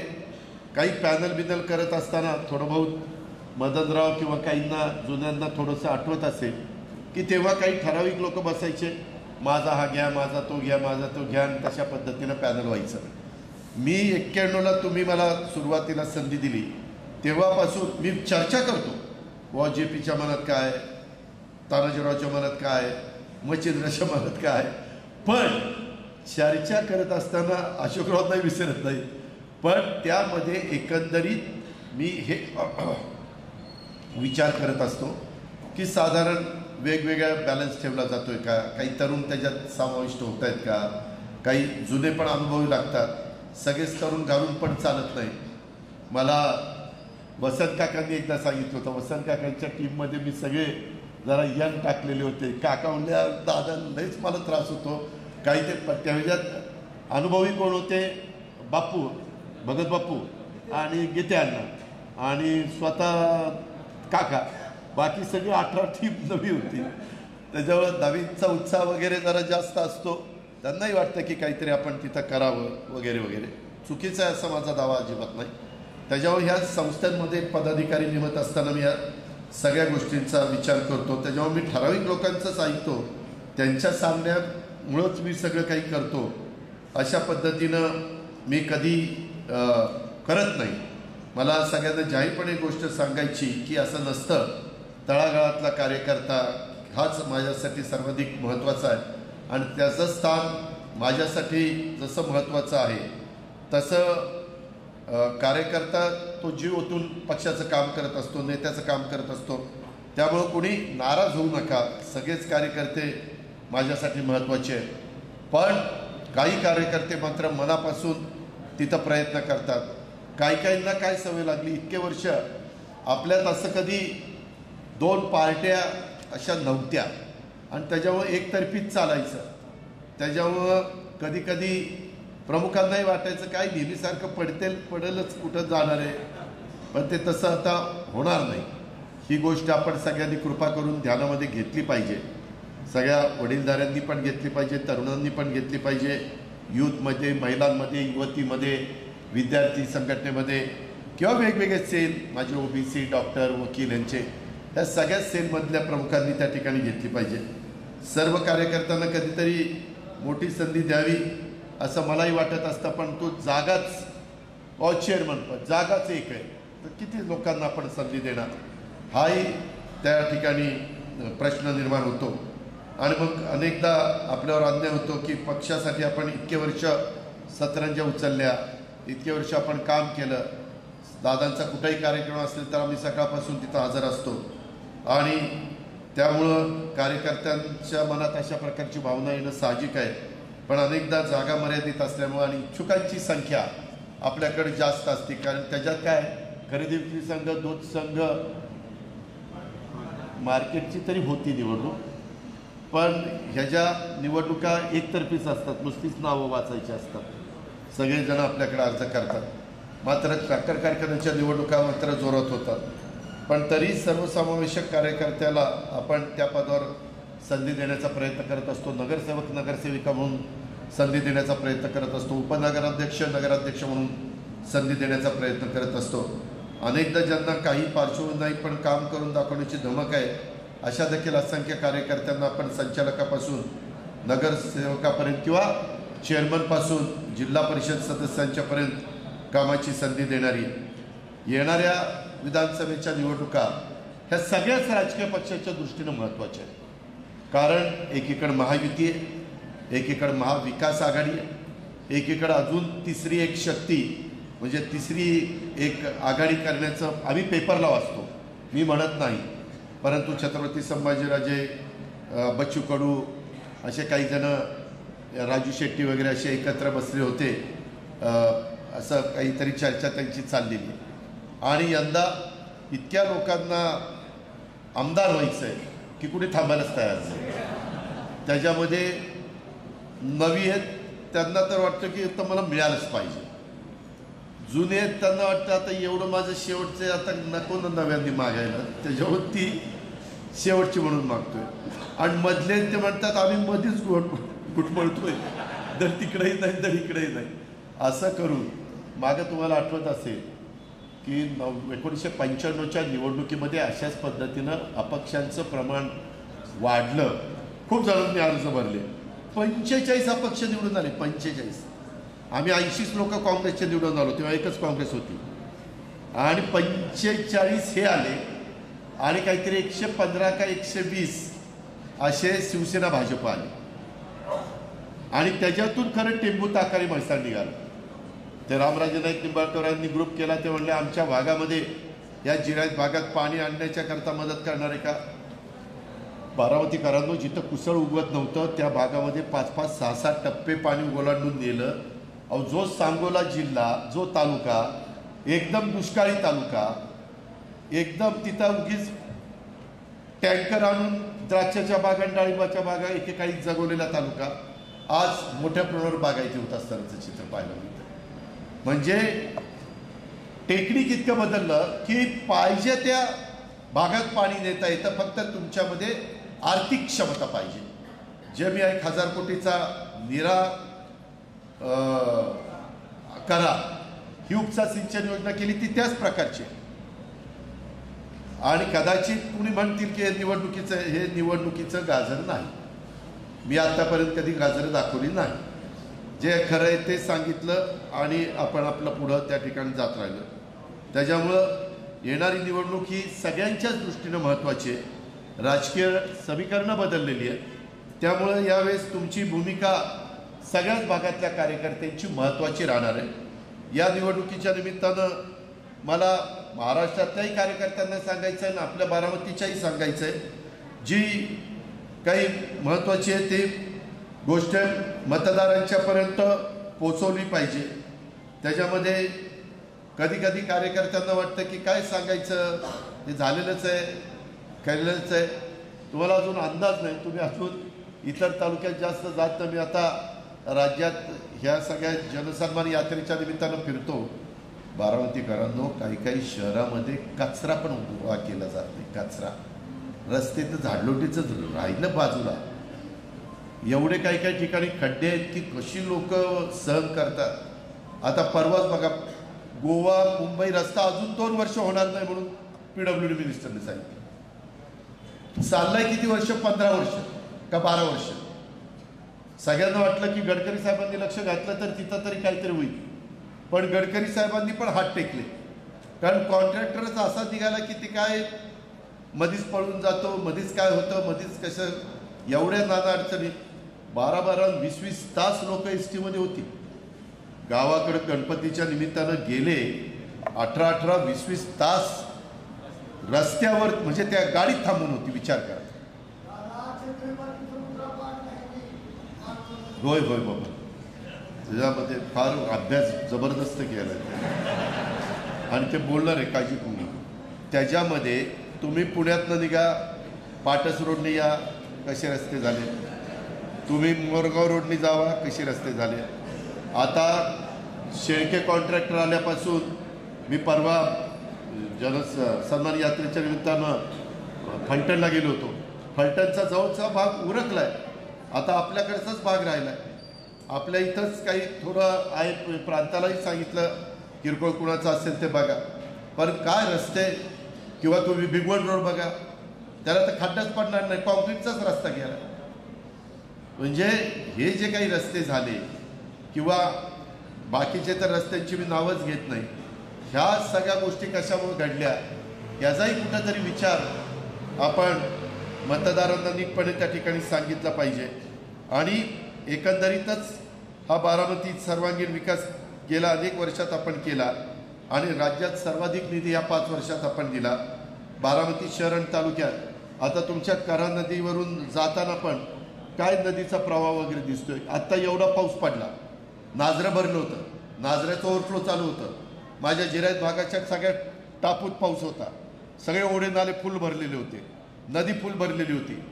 काही पॅनल बिनल करत असताना थोडं बहुत मदनराव किंवा काहींना जुन्यांना थोडंसं आठवत असेल की तेव्हा काही ठराविक लोक बसायचे, माझा हा घ्या, माझा तो घ्या, माझा तो घ्या, आणि तशा पद्धतीनं पॅनल व्हायचं। मी 91ला तुम्ही मला सुरुवातीला संधी दिली तेव्हापासून मी चर्चा करतो, व JPच्या मनात काय, तानाजीरावच्या मनात काय, मच्छिंद्राच्या मनात काय, पण चर्चा करत असताना अशोकराव नाही विसरत नाही, पण त्यामध्ये एकंदरीत मी हे विचार करत असतो की साधारण वेगवेगळ्या बॅलन्स ठेवला जातोय का, काही तरुण त्याच्यात समाविष्ट होत आहेत का, काही जुने पण अनुभवी लागतात, सगळेच तरुण घालून पण चालत नाही। मला वसंत काकांनी एकदा सांगितलं होतं, वसंत काकांच्या टीममध्ये मी सगळे जरा यंग टाकलेले होते, काका म्हणले दादा लईच मला त्रास होतो, काही ते त्या ह्याच्यात अनुभवी कोण होते, बापू भगत बापू आणि गीते अण्णा आणि स्वतः काका, बाकी सगळी 18 टीम नवी होती, त्याच्यावर नवीनचा उत्साह वगैरे जरा जास्त असतो, त्यांनाही वाटतं की काहीतरी आपण तिथं करावं वगैरे वगैरे। चुकीचा आहे असा माझा दावा अजिबात नाही। त्याच्यावर ह्या संस्थांमध्ये पदाधिकारी नेमत असताना मी या सगळ्या गोष्टींचा विचार करतो, त्याच्यावर मी ठराविक लोकांचंच ऐकतो, त्यांच्या सांगण्यामुळंच मी सगळं काही करतो, अशा पद्धतीनं मी कधी करत नाही। मला सगळ्यांना जाहीरपणे गोष्ट सांगायची की असं नसतं, तळागाळातला कार्यकर्ता हाच माझ्यासाठी सर्वाधिक महत्त्वाचा आहे, आणि त्याचं स्थान माझ्यासाठी जसं महत्त्वाचं आहे तसं कार्यकर्ता तो जीव ओतून पक्षाचं काम करत असतो, नेत्याचं काम करत असतो, त्यामुळं कोणी नाराज होऊ नका, सगळेच कार्यकर्ते माझ्यासाठी महत्त्वाचे आहेत। पण काही कार्यकर्ते मात्र मनापासून तिथं प्रयत्न करतात। काहींना काय सवय लागली, इतके वर्ष आपल्यात असं कधी 2 पार्ट्या अशा नव्हत्या आणि त्याच्यामुळं एकतर्फीच चालायचं, त्याच्यामुळं कधी कधी प्रमुखांनाही वाटायचं काय नेहमीसारखं पडेलच कुठं जाणार आहे, पण ते तसं आता होणार नाही। ही गोष्ट आपण सगळ्यांनी कृपा करून ध्यानामध्ये घेतली पाहिजे, सगळ्या वडीलधाऱ्यांनी पण घेतली पाहिजे, तरुणांनी पण घेतली पाहिजे, यूथमध्ये, महिलांमध्ये, युवतीमध्ये, विद्यार्थी संघटनेमध्ये किंवा वेगवेगळे सेल, माझे OBC, डॉक्टर, वकील यांचे, या सगळ्या सेलमधल्या प्रमुखांनी त्या ठिकाणी घेतली पाहिजे। सर्व कार्यकर्त्यांना कधीतरी मोठी संधी द्यावी असं मलाही वाटत असतं, पण तो जागाच चेअरमन पद जागाच एक आहे, तर किती लोकांना आपण संधी देणार, हाही त्या ठिकाणी प्रश्न निर्माण होतो। आणि मग अनेकदा आपल्यावर अन्याय होतो की पक्षासाठी आपण इतके वर्ष सतरंज्या उचलल्या, इतके वर्ष आपण काम केलं, दादांचा कुठलाही कार्यक्रम असेल तर आम्ही सकाळपासून तिथं हजर असतो, आणि त्यामुळं कार्यकर्त्यांच्या मनात अशा प्रकारची भावना येणं साहजिक आहे। पण अनेकदा जागा मर्यादित असल्यामुळं आणि इच्छुकांची संख्या आपल्याकडे जास्त असते, कारण त्याच्यात काय खरेदी विक्री संघ, दूध संघ, मार्केटची तरी होती निवडणूक, पण ह्याच्या निवडणुका एकतर्फीच असतात, नुसतीच नावं वाचायची असतात, सगळेजण आपल्याकडे अर्ज करतात। मात्र साखर कारखान्याच्या निवडणुका मात्र जोरात होतात, पण तरी सर्वसमावेशक कार्यकर्त्याला आपण त्या पदावर संधी देण्याचा प्रयत्न करत असतो, नगरसेवक नगरसेविका म्हणून संधी देण्याचा प्रयत्न करत असतो, उपनगराध्यक्ष नगराध्यक्ष म्हणून संधी देण्याचा प्रयत्न करत असतो। अनेकदा ज्यांना काही पार्श्वभूमी नाही पण काम करून दाखवण्याची धमक आहे, अशा देखील असंख्य कार्यकर्त्यांना आपण संचालकापासून नगरसेवकापर्यंत किंवा चेअरमनपासून जिल्हा परिषद सदस्यांच्यापर्यंत कामाची संधी देणारी येणाऱ्या विधानसभेच्या निवडणुका ह्या सगळ्याच राजकीय पक्षाच्या दृष्टीनं महत्त्वाच्या आहेत, कारण एकीकडे महायुती आहे, एकीकडे महाविकास आघाडी आहे, एकीकडे अजून तिसरी एक शक्ती म्हणजे तिसरी एक आघाडी करण्याचं आम्ही पेपरला वाचतो, मी म्हणत नाही, परंतु छत्रपती संभाजीराजे, बच्चू कडू असे काही जण, राजू शेट्टी वगैरे असे एकत्र बसले होते, असं काहीतरी चर्चा त्यांची चाललेली, आणि यंदा इतक्या लोकांना आमदार व्हायचं आहे की कुठे थांबायलाच तयार नाही, त्याच्यामध्ये नवी आहेत त्यांना तर वाटतं की तर मला मिळालंच पाहिजे, जुने आहेत त्यांना वाटतं आता एवढं माझं शेवटचं आता नको ना नव्यांनी मागायला, त्याच्यावर ती शेवटची म्हणून मागतोय. आणि मधले ते म्हणतात आम्ही मध्येच घुटमळतोय, तर तिकडेही नाही तर इकडेही नाही. असं करून मागं तुम्हाला आठवत असेल की 1995च्या निवडणुकीमध्ये अशाच पद्धतीनं अपक्षांचं प्रमाण वाढलं. खूप जणांनी अर्ज भरले, 45 अपक्ष निवडून आले. 45. आम्ही 80 लोक काँग्रेसचे निवडून आलो, तेव्हा एकच काँग्रेस होती. आणि 45 हे आले आणि काहीतरी 115 का 120 असे शिवसेना भाजप आले. आणि त्याच्यातून खरं टेंबू ताकारी मैसाळ निघालं. ते रामराजे नाईक निंबाळकरांनी ग्रुप केला. ते म्हणले आमच्या भागामध्ये या जिरायत भागात पाणी आणण्याच्या करता मदत करणारे का. बारामतीकरांनो, जिथं कुसळ उगवत नव्हतं त्या भागामध्ये 5-5, 6-6 टप्पे पाणी ओलांडून नेलं. अहो, जो सांगोला जिल्हा, जो तालुका एकदम दुष्काळी तालुका, एकदम तिथं उगीच टँकर आणून द्राक्षाच्या बागा आणि डाळिंबाच्या बागा एकेकाळी जगवलेला तालुका आज मोठ्या प्रमाणावर बागायती होत असतानाचं चित्र पाहायला मिळतं. म्हणजे टेक्निक इतकं बदललं की पाहिजे त्या भागात पाणी नेता येतं, फक्त तुमच्यामध्ये आर्थिक क्षमता पाहिजे. जे मी 1000 कोटीचा निरा करा ही उपसा सिंचन योजना केली ती त्याच प्रकारची. आणि कदाचित कुणी म्हणतील की हे निवडणुकीचं गाजर नाही. मी आतापर्यंत कधी गाजरं दाखवली नाही. जे खरं आहे ते सांगितलं आणि आपण आपलं पुढं त्या ठिकाणी जात राहिलं. त्याच्यामुळं येणारी निवडणूक ही सगळ्यांच्याच दृष्टीनं महत्त्वाची आहे. राजकीय समीकरणं बदललेली आहेत, त्यामुळं यावेळेस तुमची भूमिका सगळ्याच भागातल्या कार्यकर्त्यांची महत्त्वाची राहणार आहे. या निवडणुकीच्या निमित्तानं मला महाराष्ट्रातल्याही कार्यकर्त्यांना सांगायचं आहे आणि आपल्या बारामतीच्याही सांगायचं आहे, जी काही महत्त्वाची आहे ती गोष्ट मतदारांच्यापर्यंत पोचवली पाहिजे. त्याच्यामध्ये कधी कधी कार्यकर्त्यांना वाटतं की काय सांगायचं, हे झालेलंच आहे, केलेलंच आहे. तुम्हाला अजून अंदाज नाही, तुम्ही अजून इतर तालुक्यात जास्त जात नाही. मी आता राज्यात ह्या सगळ्या जनसन्मान यात्रेच्या निमित्तानं फिरतो. बारामतीकरांनो, काही शहरामध्ये कचरा पण गोळा केला जात नाही. कचरा रस्त्याचं झाडलोटीचं राहिलं बाजूला. एवढे काही ठिकाणी खड्डे आहेत की कशी लोक सहन करतात. आता परवाच बघा, गोवा मुंबई रस्ता अजून 2 वर्ष होणार नाही म्हणून PWD मिनिस्टरने सांगितलं. चाललंय किती वर्ष? 15 वर्ष का 12 वर्ष. सगळ्यांना वाटलं की गडकरी साहेबांनी लक्ष घातलं तर तिथं तरी काहीतरी होईल, पण गडकरी साहेबांनी पण हात टेकले. कारण कॉन्ट्रॅक्टरच असा निघाला की ते काय मधीच पळून जातो, मधीच काय होतं, मधीच कसं, एवढ्या नाना अडचणी. 12-12, 20-20 तास लोक एस टीमध्ये होती. गावाकडे गणपतीच्या निमित्तानं गेले, 18-18, 20-20 तास रस्त्यावर, म्हणजे त्या गाडीत थांबून होती. विचार करा. होय बाबा, त्याच्यामध्ये फार अभ्यास जबरदस्त केला आणि ते बोलणार आहे काळजी तुम्ही. त्याच्यामध्ये तुम्ही पुण्यातनं निघा, पाटस रोडने या, कसे रस्ते झाले. तुम्ही मोरगाव रोडने जावा, कसे रस्ते झाले. आता शेळके कॉन्ट्रॅक्टर आल्यापासून मी परवा सन्मान यात्रेच्या निमित्तानं फलटणला गेलो होतो. फलटणचा जवळचा भाग उरकला आहे, आता आपल्याकडचाच भाग राहिला आहे. आपल्या इथंच काही थोडं आहे, प्रांतालाही सांगितलं किरकोळ कुणाचं असेल ते बघा. पण काय रस्ते, किंवा तुम्ही भिगवण रोड बघा, त्याला तर खड्डाच पडणार नाही, कॉन्क्रीटचाच रस्ता गेला. म्हणजे हे जे काही रस्ते झाले किंवा बाकीचे तर रस्त्यांची मी नावच घेत नाही, ह्या सगळ्या गोष्टी कशामुळे घडल्या याचाही कुठेतरी विचार आपण मतदारांना नीटपणे त्या ठिकाणी सांगितला पाहिजे. आणि एकंदरीतच हा बारामतीत सर्वांगीण विकास गेल्या अनेक वर्षात आपण केला आणि राज्यात सर्वाधिक निधी या 5 वर्षात आपण दिला. बारामती शहर आणि तालुक्यात आता तुमच्या करा नदीवरून जाताना पण काय नदीचा प्रवाह वगैरे दिसतोय. आत्ता एवढा पाऊस पडला, नाझरं भरलं होतं, नाझऱ्याचं ओव्हरफ्लो चालू होतं. माझ्या जिरायत भागाच्या सगळ्या टापूत पाऊस होता, सगळे ओढे नाले फुल भरलेले होते, नदी फुल भरलेली होती.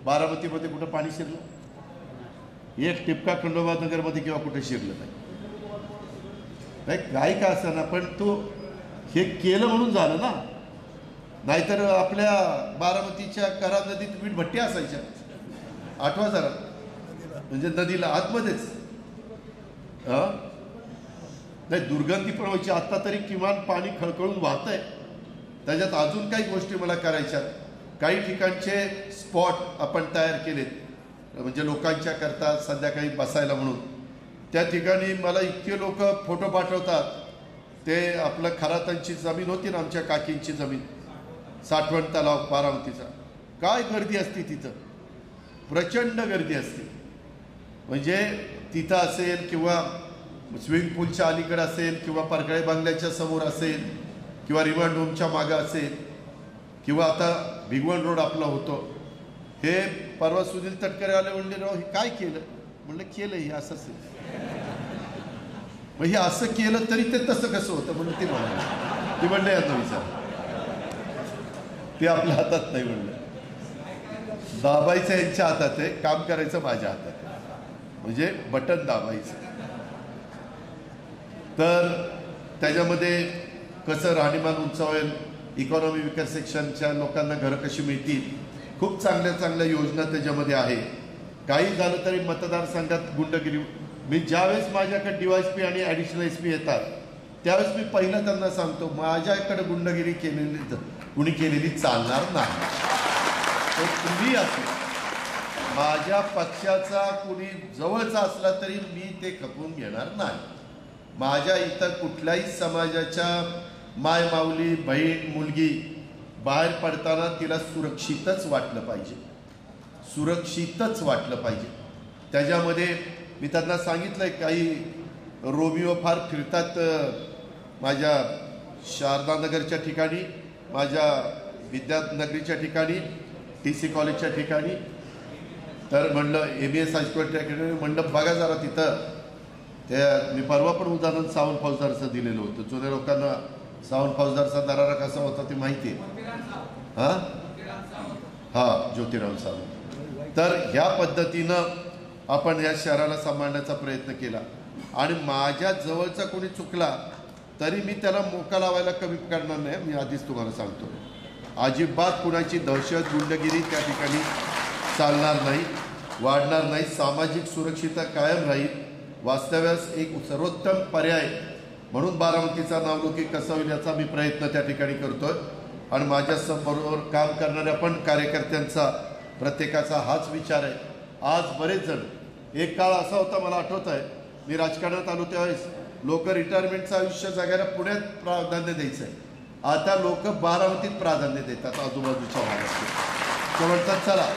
बारामतीमध्ये कुठं पाणी शिरलं? एक टिपका खंडोबा नगरमध्ये किंवा कुठे शिरलं नाही. नाही काय का असं ना, पण तो हे केलं म्हणून झालं ना. नाहीतर आपल्या बारामतीच्या करा नदीत वीटभट्टी असायच्या, आठवा जरा, म्हणजे नदीला आतमध्येच. नाही दुर्गंधी पण व्हायची. आत्ता तरी किमान पाणी खळखळून वाहत आहे. त्याच्यात अजून काही गोष्टी मला करायच्यात. काही ठिकाणचे स्पॉट आपण तयार केलेत, म्हणजे लोकांच्या करता संध्याकाळी बसायला म्हणून. त्या ठिकाणी मला इतके लोक फोटो पाठवतात. ते आपलं खरातांची जमीन होती ना, आमच्या काकींची जमीन, साठवण तलाव बारामतीचा, काय गर्दी असते तिथं, प्रचंड गर्दी असते. म्हणजे तिथं असेल किंवा स्विमिंग पूलच्या अलीकडे असेल किंवा परकळे बंगल्याच्या समोर असेल किंवा रिमांड होमच्या मागं असेल किंवा आता भिगवण रोड आपला होतो. हे परवा सुनील तटकरे आले, म्हणले राव हे काय केलं. म्हणलं केलं हे असंच आहे. मग हे असं केलं तरी ते तसं कसं होतं म्हणून ते म्हणाले. ते म्हणलं यांना विचार, ते आपल्या हातात नाही. म्हणलं दाबायचं यांच्या हातात आहे, काम करायचं माझ्या हातात आहे. म्हणजे बटन दाबायचं. तर त्याच्यामध्ये कसं राहणीमान उंचावेल, इकॉनॉमी विकास सेक्शनच्या लोकांना घरं कशी मिळतील, खूप चांगल्या चांगल्या योजना त्याच्यामध्ये आहे. काही झालं तरी मतदारसंघात गुंडगिरी, मी ज्यावेळेस माझ्याकडे DYSP आणि ॲडिशनल SP येतात त्यावेळेस मी पहिलं त्यांना सांगतो, माझ्याकडे गुंडगिरी कुणी केलेली चालणार नाही. तर तुम्ही असं माझ्या पक्षाचा कुणी जवळचा असला तरी मी ते खपवून घेणार नाही. माझ्या इथं कुठल्याही समाजाच्या माय माऊली बहीण मुलगी बाहेर पडताना तिला सुरक्षितच वाटलं पाहिजे, सुरक्षितच वाटलं पाहिजे. त्याच्यामध्ये मी त्यांना सांगितलंय, काही रोमिओ फार फिरतात माझ्या शारदानगरच्या ठिकाणी, माझ्या विद्यानगरीच्या ठिकाणी, TC कॉलेजच्या ठिकाणी. तर म्हणलं ABS हायस्कूलच्या ठिकाणी, म्हणलं बघा जरा तिथं. त्या मी परवा पण उदाहरण सावंत फौजदारचं दिलेलं होतं. जुन्या लोकांना सावंत फौजदारचा दरारा कसा होता ते माहिती आहे. हां ज्योतिराव सावंत. तर ह्या पद्धतीनं आपण या शहराला सांभाळण्याचा प्रयत्न केला. आणि माझ्या जवळचा कोणी चुकला तरी मी त्याला मोका लावायला कमी करणार नाही. मी आधीच तुम्हाला सांगतो, अजिबात कुणाची दहशत गुंडगिरी त्या ठिकाणी चालणार नाही, वाढणार नाही. सामाजिक सुरक्षितता कायम राहील. वास्तव्यास एक सर्वोत्तम पर्याय म्हणून बारामतीचा नावलौकिक कसा होईल याचा मी प्रयत्न त्या ठिकाणी करतोय. आणि माझ्याबरोबर काम करणाऱ्या पण कार्यकर्त्यांचा प्रत्येकाचा हाच विचार आहे. आज बरेच जण, एक काळ असा होता मला आठवत आहे, मी राजकारणात आलो त्यावेळेस लोक रिटायरमेंटचं आयुष्य जगायला पुण्यात प्राधान्य द्यायचं आहे. आता लोक बारामतीत प्राधान्य देतात आजूबाजूच्या भागात. ते म्हणतात चला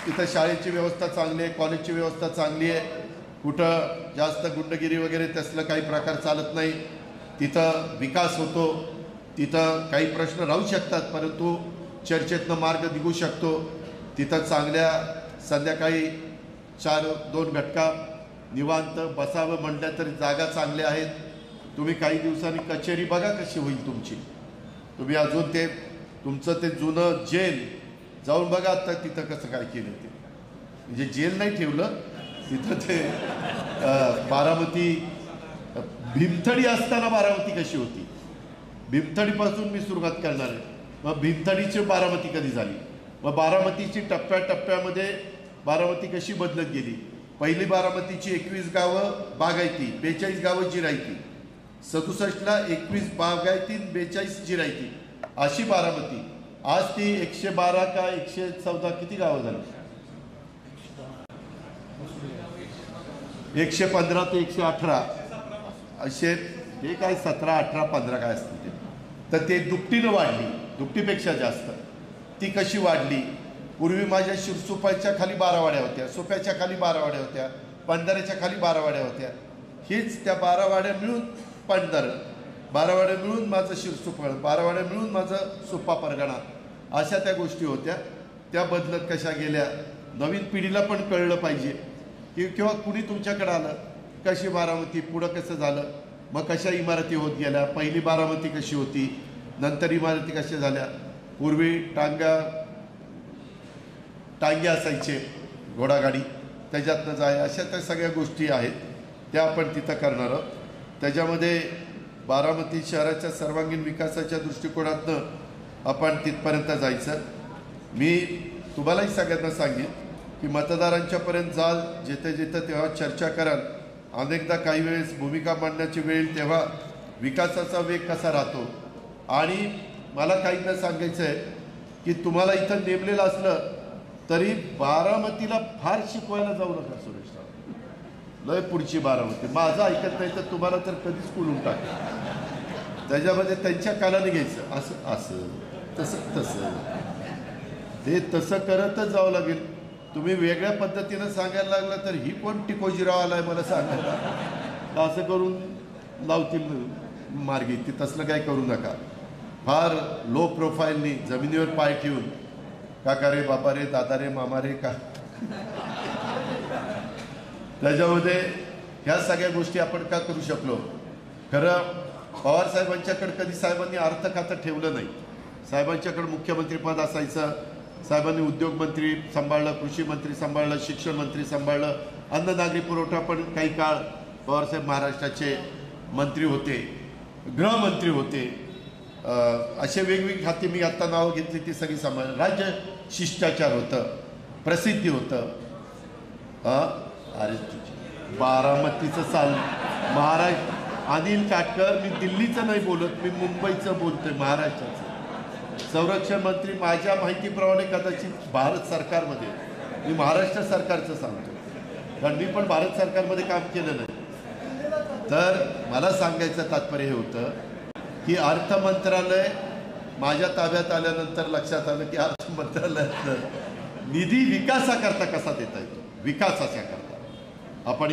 इथं शाळेची व्यवस्था चांगली आहे, कॉलेजची व्यवस्था चांगली आहे, कुठं जास्त गुंडगिरी वगैरे तसलं काही प्रकार चालत नाही, तिथं विकास होतो, तिथं काही प्रश्न राहू शकतात परंतु चर्चेतनं मार्ग निघू शकतो, तिथं चांगल्या संध्याकाळी 2 घटका निवांत बसावं म्हटलं तरी जागा चांगल्या आहेत. तुम्ही काही दिवसांनी कचेरी बघा कशी होईल तुमची. तुम्ही अजून ते तुमचं ते जुनं जेल जाऊन बघा आता तिथं कसं काय केलं ते. म्हणजे जेल नाही ठेवलं तिथं, ते बारामती भीमथडी असताना बारामती कशी होती, भीमथडीपासून मी सुरुवात करणार आहे. मग भीमथडीची बारामती कधी झाली, मग बारामतीची टप्प्याटप्प्यामध्ये बारामती कशी बदलत गेली. पहिली बारामतीची 21 गावं बागायती, 42 गावं जिरायती, 67ला 21 बागायती, 42 जिरायती, अशी बारामती. आज ती 112 का 114 किती गावं झाली, 115 ते 118 असे, हे काय 17, 18, 15 काय असते ते. तर ते दुपटीनं वाढली, दुपटीपेक्षा जास्त. ती कशी वाढली, पूर्वी माझ्या शिरसुपाच्या खाली 12 वाड्या होत्या, सोप्याच्या खाली 12 वाड्या होत्या, पंधराच्या खाली 12 वाड्या होत्या. हीच त्या 12 वाड्या मिळून पंधर, 12 वाड्या मिळून माझं शिरसुपळ, 12 वाड्या मिळून माझं सुप्पा परगणा, अशा त्या गोष्टी होत्या. त्या बदलत कशा गेल्या. नवीन पिढीला पण कळलं पाहिजे की किंवा कुणी तुमच्याकडे आलं कशी बारामती, पुढं कसं झालं, मग कशा इमारती होत गेल्या, पहिली बारामती कशी होती, नंतर इमारती कशा झाल्या. पूर्वी टांगे असायचे, घोडागाडी त्याच्यातनं जाय, अशा त्या सगळ्या गोष्टी आहेत त्या आपण तिथं करणार आहोत. त्याच्यामध्ये बारामती शहराच्या सर्वांगीण विकासाच्या दृष्टिकोनातनं आपण तिथपर्यंत जायचं. मी तुम्हालाही सगळ्यांना सांगेन की मतदारांच्यापर्यंत जाल, जेथे जेथे तेव्हा चर्चा कराल. अनेकदा काही वेळेस भूमिका मांडण्याची वेळ येईल तेव्हा विकासाचा वेग कसा राहतो. आणि मला काहींना सांगायचं आहे की तुम्हाला इथं नेमलेलं असलं तरी बारामतीला फार शिकवायला जाऊ नका सुरेश राव. लय पुढची बारामती माझं ऐकत नाही तर तुम्हाला तर कधीच कुलून टाकेल. त्याच्यामध्ये त्यांच्या कानाने घ्यायचं, असं असं तसं तसं, ते तसं करतच जावं लागेल. तुम्ही वेगळ्या पद्धतीनं सांगायला लागलं तर ही कोण टिकोजीराव आलाय मला सांगायला, असं करून लावतील मार्गी. ती तसलं काही करू नका. फार लो प्रोफाईलनी जमिनीवर पाय ठेवून काका रे बाबा रे दादा रे मामा रे का, त्याच्यामध्ये ह्या सगळ्या गोष्टी आपण का करू शकलो. खरं पवार साहेबांच्याकडे कधी साहेबांनी अर्थ खातं ठेवलं नाही. साहेबांच्याकडे मुख्यमंत्रीपद असायचं, साहेबांनी उद्योगमंत्री सांभाळलं, कृषी मंत्री सांभाळलं, शिक्षण मंत्री सांभाळलं, अन्न नागरी पुरवठा पण काही काळ पवारसाहेब महाराष्ट्राचे मंत्री होते, गृहमंत्री होते. असे वेगवेगळी खाती मी आत्ता नावं घेतली ती सगळी सांभाळ. राज्य शिष्टाचार होतं, प्रसिद्धी होतं. अरे बारामतीचं चाल महाराष्ट्र अनिल काटकर, मी दिल्लीचं नाही बोलत, मी मुंबईचं बोलतोय, महाराष्ट्राचं. संरक्षण मंत्री माझ्या माहितीप्रमाणे कदाचित भारत सरकारमध्ये, मी महाराष्ट्र सरकारचं सांगतो कारण मी पण भारत सरकारमध्ये काम केलं नाही. तर मला सांगायचं तात्पर्य हे होतं की अर्थ मंत्रालय माझ्या ताब्यात आल्यानंतर लक्षात आलं की अर्थ मंत्रालयातनं निधी विकासाकरता कसा देता येतो. विकासाच्या करता आपण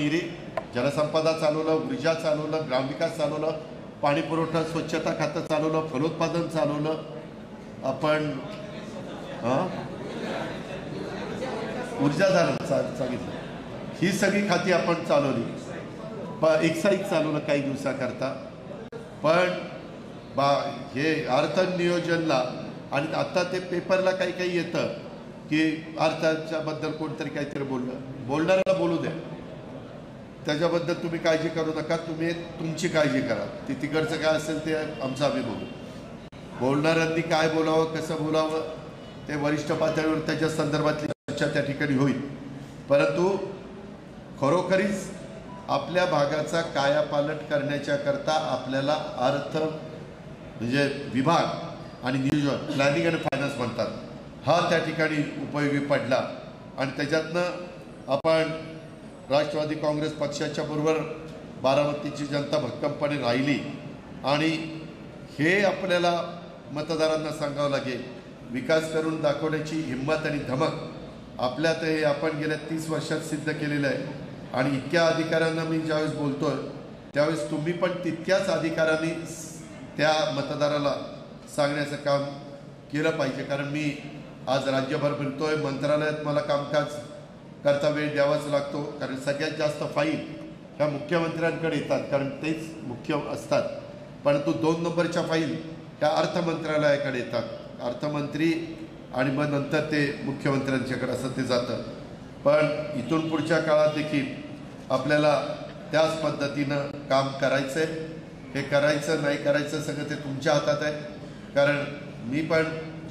जलसंपदा चालवलं, ऊर्जा चालवलं, ग्रामविकास चालवलं, पाणी पुरवठा स्वच्छता खातं चालवलं, फलोत्पादन चालवलं, आपण ऊर्जा सांगितलं. ही सगळी खाती आपण चालवली. एक्साईज चालवलं काही दिवसाकरता. पण हे अर्थ नियोजनला आणि आता ते पेपरला काही काही येतं की अर्थाच्या बद्दल कोणतरी काहीतरी बोलणाऱ्याला बोलू द्या, त्याच्याबद्दल तुम्ही काळजी करू नका, तुम्ही तुमची काळजी करा. ते तिकडचं काय असेल ते आमचं आम्ही बघू. बोलणाऱ्यांनी काय बोलावं, कसं बोलावं ते वरिष्ठ पातळीवर त्याच्या संदर्भातली चर्चा त्या ठिकाणी होईल. परंतु खरोखरीच आपल्या भागाचा कायापालट करण्याच्या करता आपल्याला अर्थ म्हणजे विभाग आणि नियोजन, प्लॅनिंग आणि फायनान्स म्हणतात, हा त्या ठिकाणी उपयोगी पडला. आणि त्याच्यातनं आपण राष्ट्रवादी काँग्रेस पक्षाच्या बरोबर बारामतीची जनता भक्कमपणे राहिली. आणि हे आपल्याला मतदारांना सांगावं लागेल, विकास करून दाखवण्याची हिंमत आणि धमक आपल्यात हे आपण गेल्या 30 वर्षात सिद्ध केलेलं आहे. आणि इतक्या अधिकाऱ्यांना मी ज्यावेळेस बोलतोय त्यावेळेस तुम्ही पण तितक्याच अधिकारांनी त्या मतदाराला सांगण्याचं काम केलं पाहिजे. कारण मी आज राज्यभर फिरतोय, मंत्रालयात मला कामकाज करता वेळ द्यावाच लागतो. कारण सगळ्यात जास्त फाईल ह्या मुख्यमंत्र्यांकडे येतात कारण तेच मुख्य असतात. परंतु 2 नंबरच्या फाईल ह्या अर्थ मंत्रालयाकडे येतात. अर्थमंत्री आणि मग नंतर ते मुख्यमंत्र्यांच्याकडे असं ते जातं. पण इथून पुढच्या काळात देखील आपल्याला त्याच पद्धतीनं काम करायचं आहे. हे करायचं नाही करायचं सगळं ते तुमच्या हातात आहे. कारण मी पण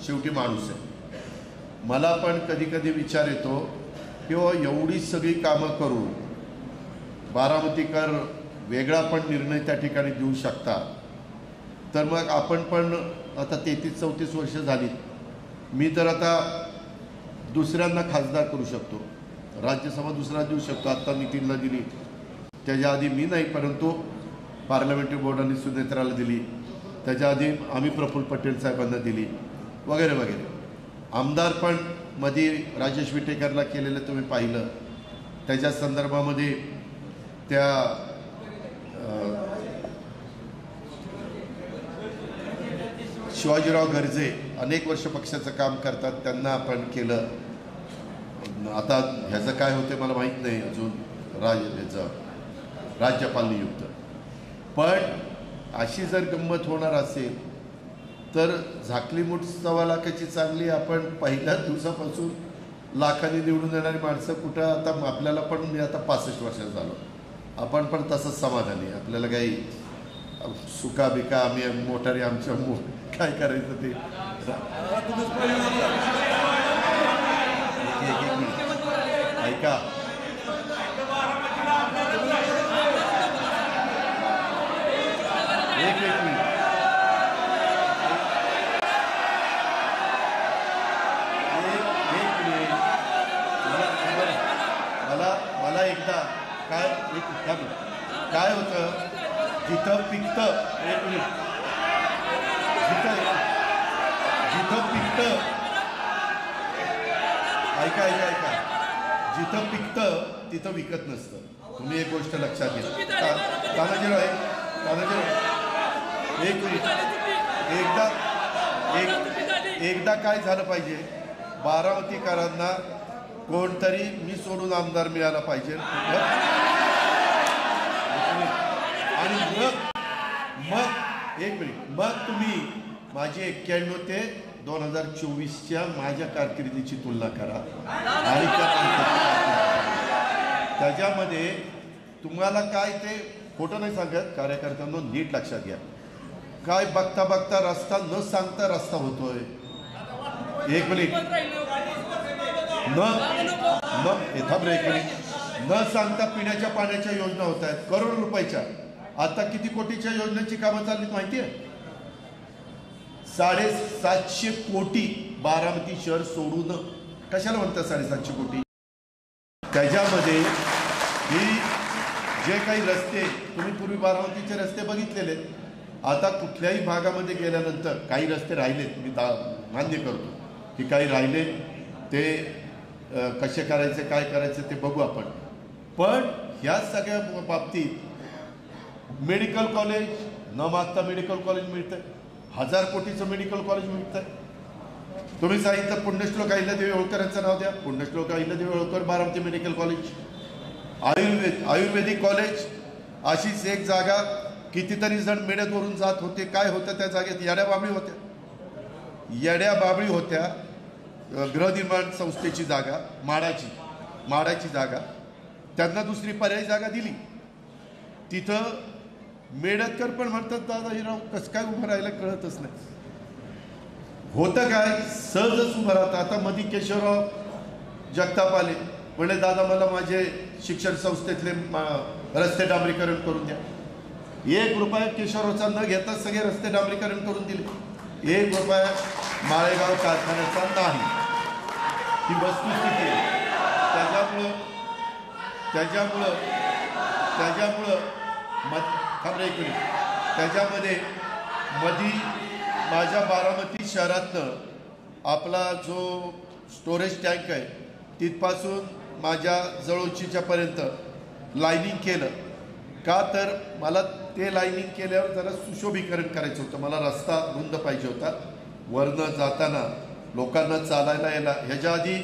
शेवटी माणूस आहे. मला पण कधी कधी विचार येतो किंवा एवढी सगळी कामं करून बारामतीकर वेगळा पण निर्णय त्या ठिकाणी देऊ शकता. तर मग आपण पण आता 33-34 वर्ष झाली. मी तर आता दुसऱ्यांना खासदार करू शकतो, राज्यसभा दुसरा देऊ शकतो. आत्ता नितीनला दिली, त्याच्या आधी मी नाही, परंतु पार्लमेंटरी बोर्डाने सुनेत्राला दिली, त्याच्या आधी आम्ही प्रफुल्ल पटेल साहेबांना दिली वगैरे वगैरे. आमदार पण मध्ये राजेश विटेकरला केलेलं तुम्ही पाहिलं. त्याच्या संदर्भामध्ये त्या शिवाजीराव गर्जे अनेक वर्ष पक्षाचं काम करतात, त्यांना आपण केलं. आता ह्याचं काय होतं मला माहीत नाही अजून, ह्याचं राज्यपाल नियुक्त. पण अशी जर गंमत होणार असेल तर झाकली मूठ 1.25 लाखाची चांगली, आपण पहिल्याच दिवसापासून लाखांनी निवडून येणारी माणसं कुठं. आता आपल्याला पण मी आता 65 वर्षाचा झालो, आपण पण तसंच समाधानी. आपल्याला काही सुका बिका आम्ही मोटारी आमच्या काय करायचं ते. ऐका, एक मिनिट, मला एकदा काय होतं, जिथं पिकतं, एक मिनिट, जिथं पिकतं, ऐका, जिथं पिकतं तिथं विकत नसतं. तुम्ही एक गोष्ट लक्षात घ्या. तानाजीराव एक मिनिट, एकदा काय झालं पाहिजे, बारामतीकरांना कोणतरी मी सोडून आमदार मिळाला पाहिजे. आणि मग एक मिनिट, मग तुम्ही माझी 91 ते 2024च्या माझ्या कारकिर्दीची तुलना करा आणि त्याच्यामध्ये तुम्हाला काय ते खोटं नाही सांगत. कार्यकर्त्यांना नीट लक्षात घ्या. काय बघता बघता रस्ता न सांगता रस्ता होतोय. एक मिनिट, न सांगता पिण्याच्या पाण्याच्या योजना होत आहेत करोड रुपयाच्या. आता किती कोटीच्या योजनेची कामं चाललीत माहिती आहे? 750 कोटी बारामती शहर सोडून. कशाला म्हणतात 750 कोटी? त्याच्यामध्ये ही जे काही रस्ते, तुम्ही पूर्वी बारामतीचे रस्ते बघितलेले, आता कुठल्याही भागामध्ये गेल्यानंतर काही रस्ते राहिलेत, मी मान्य करतो की काही राहिले, ते कसे करायचे, काय करायचे ते बघू आपण. पण ह्या सगळ्या बाबतीत मेडिकल कॉलेज न मागता मेडिकल कॉलेज मिळतंय, 1000 कोटीचं मेडिकल कॉलेज मिळतंय. तुम्ही सांगितलं पुण्यश्लोक अहिल्यादेवी होळकरांचं नाव द्या, पुण्यश्लोक अहिल्यादेवी होळकर बारामती मेडिकल कॉलेज. आयुर्वेदिक कॉलेज, अशीच एक जागा, कितीतरी जण मेळ्यातवरून जात होते. काय होतं त्या जागेत? येड्या बाबळी होत्या. गृहनिर्माण संस्थेची जागा, माडाची जागा, त्यांना दुसरी पर्यायी जागा दिली. तिथं मेडतकर पण म्हणतात, दादाजीराव कसं काय उभं राहायला कळतच नाही. होतं काय, सहजच उभं राहतं. आता मधी केशवराव जगताप आले, म्हणजे दादा मला माझे शिक्षण संस्थेतले रस्ते डांबरीकरण करून द्या. 1 रुपया केशवरावचा न घेता सगळे रस्ते डांबरीकरण करून दिले. 1 रुपया माळेगाव कारखान्याचा नाही. ही वस्तुस्थिती आहे. त्याच्यामध्ये मधी माझ्या बारामती शहरातनं आपला जो स्टोरेज टँक आहे तिथपासून माझ्या जळोचीच्यापर्यंत लाईनिंग केलं. का तर मला ते लाईनिंग केल्यावर जरा सुशोभीकरण करायचं होतं. मला रस्ता रुंद पाहिजे होता. वरनं जाताना लोकांना चालायला यायला, ह्याच्या आधी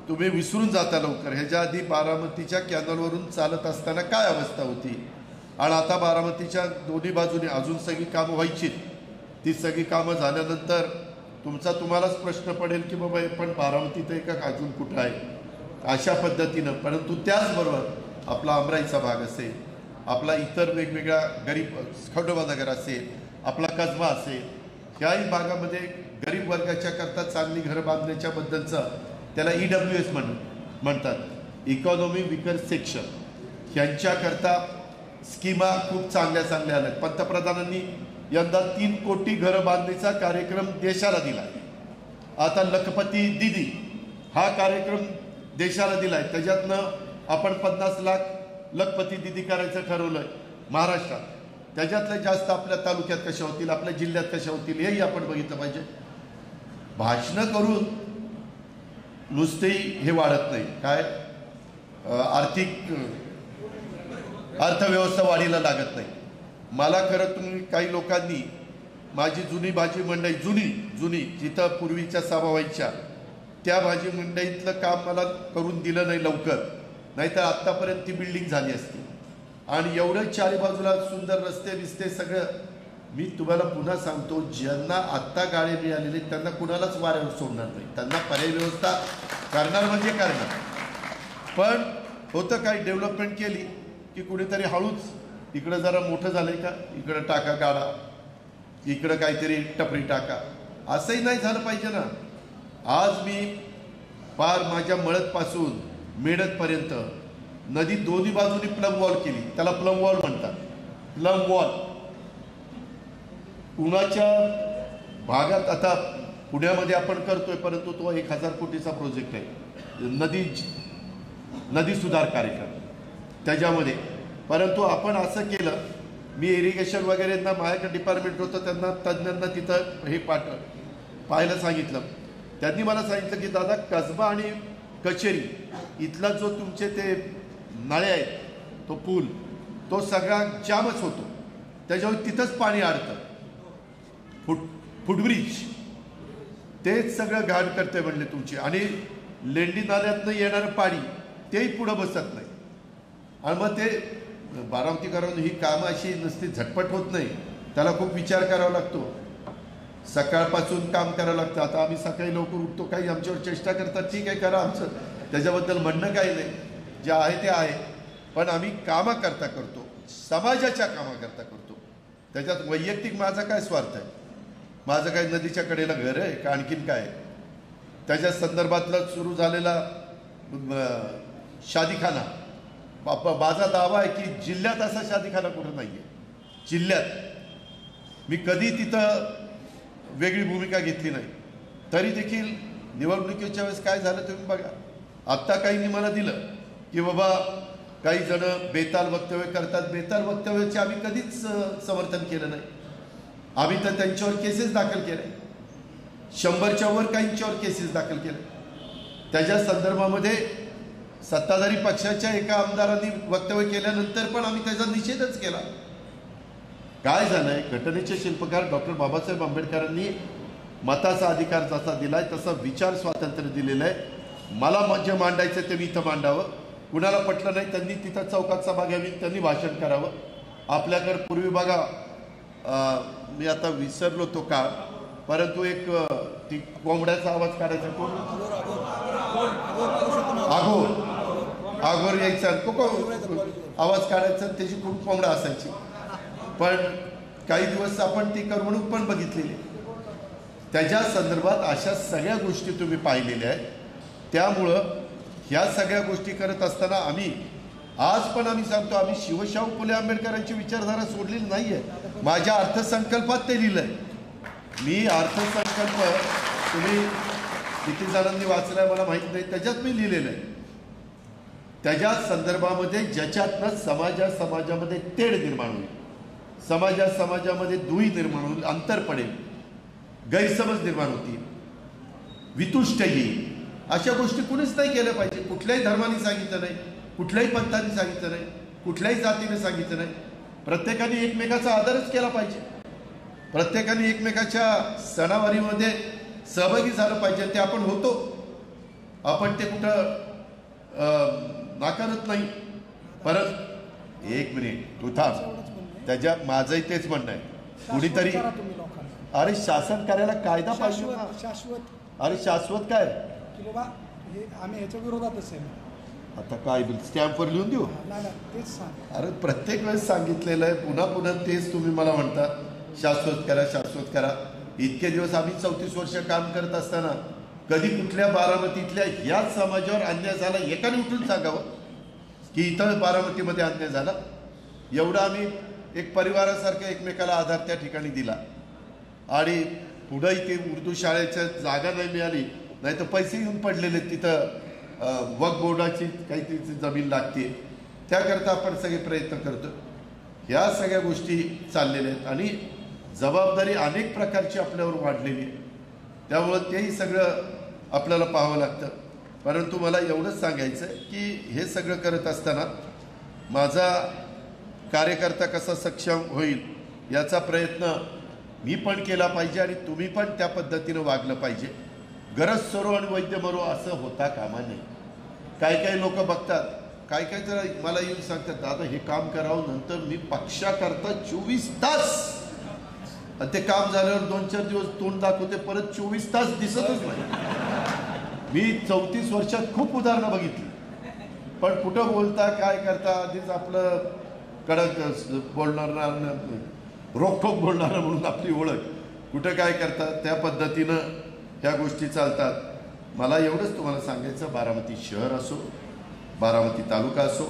तुम्ही विसरून जाता लवकर, ह्याच्या आधी बारामतीच्या कॅनलवरून चालत असताना काय अवस्था होती. आणि आता बारामतीच्या दोन्ही बाजूने अजून सगळी कामं व्हायची. ती सगळी कामं झाल्यानंतर तुम्हालाच प्रश्न पडेल की बाबा हे पण बारामतीत आहे का अजून कुठं आहे, अशा पद्धतीनं. परंतु त्याचबरोबर आपला अमराईचा भाग असेल, आपला इतर वेगवेगळ्या गरीब खंडोबानगर असेल, आपला कसबा असेल, ह्याही भागामध्ये गरीब वर्गाच्या करता चांगली घरं बांधण्याच्या बद्दलचं त्याला EWS म्हणतात, इकॉनॉमी विकर सेक्शन. ह्यांच्याकरता स्कीमा खूप चांगल्या आल्या. पंतप्रधानांनी यंदा 3 कोटी घरं बांधणीचा कार्यक्रम देशाला दिला. आता लखपती दीदी हा कार्यक्रम देशाला दिलाय. त्याच्यातनं आपण 50 लाख लखपती दीदी करायचं ठरवलंय महाराष्ट्रात. त्याच्यातले जास्त आपल्या तालुक्यात कशा होतील, आपल्या जिल्ह्यात कशा होतील, हेही आपण बघितलं पाहिजे. भाषणं करून नुसतेही हे वाढत नाही. काय अर्थव्यवस्था वाढीला लागत नाही. मला खरं तुम्ही काही लोकांनी माझी जुनी भाजी मंडई, जुनी जिथं पूर्वीच्या सभा व्हायच्या, त्या भाजी मंडईतलं काम मला करून दिलं नाही लवकर, नाहीतर आत्तापर्यंत ती बिल्डिंग झाली असती. आणि एवढं चारी बाजूला सुंदर रस्ते बिस्ते सगळं. मी तुम्हाला पुन्हा सांगतो, ज्यांना आत्ता गाडी मिळालेली त्यांना कुणालाच वाऱ्यावर सोडणार नाही. त्यांना पर्यायी व्यवस्था करणार म्हणजे करणार. पण होतं काय, डेव्हलपमेंट केली की कुणीतरी हळूच इकडं जरा मोठं झालंय का इकडं टाका गाडा, इकडं काहीतरी टपरी टाका, असंही नाही झालं पाहिजे ना. आज मी पार माझ्या मळतपासून मेडतपर्यंत नदी दोन्ही बाजूनी प्लम वॉल केली, त्याला प्लम वॉल म्हणतात. प्लम वॉल पुण्याच्या भागात आता पुण्यामध्ये आपण करतोय, परंतु तो 1000 कोटीचा प्रोजेक्ट आहे, नदी सुधार कार्यक्रम त्याच्यामध्ये. परंतु आपण असं केलं, मी इरिगेशन वगैरेंना माझ्याकडे डिपार्टमेंट होतं, त्यांना तज्ज्ञांना तिथं हे पाहायला सांगितलं. त्यांनी मला सांगितलं की दादा कसबा आणि कचेरी इथला जो तुमचे ते नळे आहेत, तो पूल तो सगळा जामच होतो, त्याच्यावर तिथंच पाणी अडतं. फुटब्रिज तेच सगळं घाण करते म्हणले तुमची, आणि लेंडी नाल्यातनं येणारं पाणी तेही पुढं बसत नाही. आणि मग ते बारामतीकरांनी ही कामं अशी नुसती झटपट होत नाही, त्याला खूप विचार करावा लागतो, सकाळपासून काम करावं लागतं. आता आम्ही सकाळी लवकर उठतो, काही आमच्यावर चेष्टा करतात, ठीक आहे करा, आमचं त्याच्याबद्दल म्हणणं काही नाही, जे आहे ते आहे. पण आम्ही कामाकरता करतो, समाजाच्या कामाकरता करतो. त्याच्यात वैयक्तिक माझा काय स्वार्थ आहे? माझं काय नदीच्या कडेला घर आहे का आणखीन काय? त्याच्या संदर्भातला सुरू झालेला शादीखाना, माझा दावा आहे की जिल्ह्यात असा शादीखाना कुठं नाही आहे. जिल्ह्यात मी कधी तिथं वेगळी भूमिका घेतली नाही. तरी देखील निवडणुकीच्या वेळेस काय झालं तुम्ही बघा. आत्ता काहींनी मला दिलं की बाबा काही जण बेताल वक्तव्य करतात. बेताल वक्तव्याचे आम्ही कधीच समर्थन केलं नाही. आम्ही तर त्यांच्यावर केसेस दाखल केले, 100च्या वर काहींच्यावर केसेस दाखल केले. त्याच्या संदर्भामध्ये सत्ताधारी पक्षाच्या एका आमदारांनी वक्तव्य केल्यानंतर पण आम्ही त्याचा निषेधच केला. काय झालंय, घटनेचे शिल्पकार डॉक्टर बाबासाहेब आंबेडकरांनी मताचा अधिकार जसा दिलाय तसा विचार स्वातंत्र्य दिलेलं आहे. मला जे मांडायचं ते मी इथं मांडावं. कुणाला पटलं नाही त्यांनी तिथं चौकात सभा घ्यावी, त्यांनी भाषण करावं. आपल्याकडे पूर्वी बघा, मी आता विसरलो तो काळ, परंतु एक ती कोंबड्याचा आवाज काढायचा, कोण आघोर यायचा, आवाज काढायचा, त्याची खूप कोंबडा असायची. पण काही दिवस आपण ती करमणूक पण बघितलेली. त्याच्या संदर्भात अशा सगळ्या गोष्टी तुम्ही पाहिलेल्या आहेत. त्यामुळं ह्या सगळ्या गोष्टी करत असताना आज पण आम्ही सांगतो, आम्ही शिवशाहू फुले आंबेडकरांची विचारधारा सोडलेली नाही आहे. माझ्या अर्थसंकल्पात ते लिहिलं आहे. मी अर्थसंकल्प तुम्ही किती जणांनी वाचलाय मला माहीत नाही, त्याच्यात मी लिहिलेलं आहे. त्याच्या संदर्भामध्ये ज्याच्यातनं समाजामध्ये तेढ निर्माण होईल, समाजामध्ये दुही निर्माण होईल, अंतर पडेल, गैरसमज निर्माण होतील, वितुष्ट येईल. अशा गोष्टी कुणीच नाही केल्या पाहिजे. कुठल्याही धर्माने सांगितलं नाही, कुठल्याही पंथाने सांगितलं नाही, कुठल्याही जातीने सांगितलं नाही. प्रत्येकाने एकमेकाचा आदरच केला पाहिजे. प्रत्येकाने एकमेकाच्या सणावारीमध्ये सहभागी झालं पाहिजे. ते आपण होतो, आपण ते कुठं नाकारत नाही. परत एक मिनिट तू थांब, त्याच्या माझंही तेच म्हणणं आहे. कुणीतरी अरे शासन करायला कायदा पाहिजे ना. शाश्वत. अरे शाश्वत काय की बाबा हे आम्ही ह्याच्या विरोधातच आहे. आता काय स्टॅम्पवर लिहून देऊ? तेच सांग. अरे प्रत्येक वेळेस सांगितलेलं आहे, पुन्हा पुन्हा तेच तुम्ही मला म्हणता शाश्वत करा, शाश्वत करा. इतके दिवस आम्ही 34 वर्ष काम करत असताना कधी कुठल्या बारामतीतल्या ह्याच समाजावर अन्याय झाला एकाने उठून सांगावं की इथं बारामतीमध्ये अन्याय झाला? एवढं आम्ही एक परिवारासारखं एकमेकाला आधार त्या ठिकाणी दिला. आणि पुढंही ते उर्दू शाळेच्या जागा नाही मिळाली, नाही तर पैसे येऊन पडलेले तिथं वक्फ बोर्डाची काहीतरी जमीन लागते, त्याकरता आपण सगळे प्रयत्न करतो. ह्या सगळ्या गोष्टी चाललेल्या आहेत आणि जबाबदारी अनेक प्रकारची आपल्यावर वाढलेली आहे. त्यामुळं तेही सगळं आपल्याला पाहावं लागतं. परंतु मला एवढंच सांगायचं आहे की हे सगळं करत असताना माझा कार्यकर्ता कसा सक्षम होईल याचा प्रयत्न मी पण केला पाहिजे आणि तुम्ही पण त्या पद्धतीनं वागलं पाहिजे. गरज सरो आणि वैद्य मरो असं होता कामा नये. काही लोक बघतात, काय तर मला येऊन सांगतात, दादा हे काम करावं, नंतर मी पक्षाकरता 24 तास, आणि ते काम झाल्यावर 2-4 दिवस तोंड दाखवते, परत 24 तास दिसतच नाही. मी 34 वर्षात खूप उदाहरणं बघितली. पण कुठं बोलता काय करता आधीच आपलं कडक बोलणार, रोखोक बोलणारं म्हणून आपली ओळख, कुठं काय करतात त्या पद्धतीनं ह्या गोष्टी चालतात. मला एवढंच तुम्हाला सांगायचं, बारामती शहर असो, बारामती तालुका असो,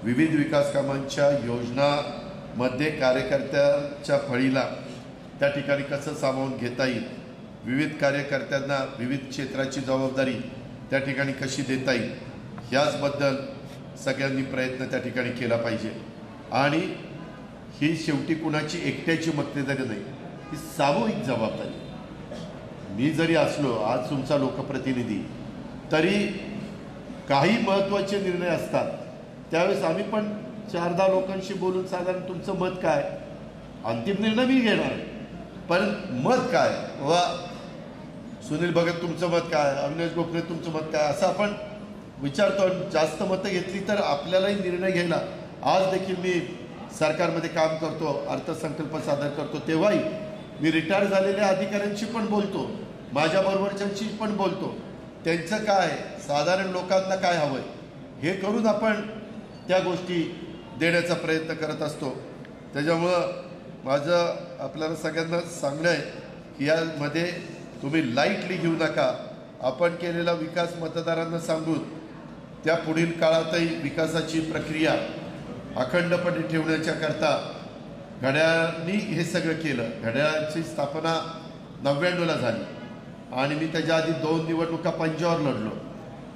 विविध विकास कामांच्या योजनामध्ये कार्यकर्त्यांच्या फळीला त्या ठिकाणी कसं सामावून घेता येईल, विविध कार्यकर्त्यांना विविध क्षेत्राची जबाबदारी त्या ठिकाणी कशी देता येईल, याचबद्दल सगळ्यांनी प्रयत्न त्या ठिकाणी केला पाहिजे. आणि ही शेवटी कुणाची एकट्याची मक्तेदारी नाही, ही सामूहिक जबाबदारी. मी जरी असलो आज तुमचा लोकप्रतिनिधी, तरी काही महत्त्वाचे निर्णय असतात त्यावेळेस आम्ही पण 4-10 लोकांशी बोलून साधारण तुमचं मत काय, अंतिम निर्णय मी घेणार, पण मत काय, वा सुनील भगत तुमचं मत काय, अविनाश गोखले तुमचं मत काय, असं आपण विचारतो. जास्त मतं घेतली तर आपल्यालाही निर्णय घ्यायला. आज देखील मी सरकारमध्ये काम करतो, अर्थसंकल्प सादर करतो, तेव्हाही मी रिटायर झालेल्या अधिकाऱ्यांशी पण बोलतो, माझ्याबरोबरच्यांशी पण बोलतो. त्यांचं काय, साधारण लोकांना काय हवं आहे हे करून आपण त्या गोष्टी देण्याचा प्रयत्न करत असतो. त्याच्यामुळं माझं आपल्याला सगळ्यांना सांगणं आहे की यामध्ये तुम्ही लाईटली घेऊ नका. आपण केलेला विकास मतदारांना सांगून त्या पुढील काळातही विकासाची प्रक्रिया अखंडपणे ठेवण्याच्याकरता घड्याळांनी हे सगळं केलं. घड्याळाची स्थापना 99ला झाली आणि मी त्याच्या आधी 2 निवडणुका पंजावर लढलो,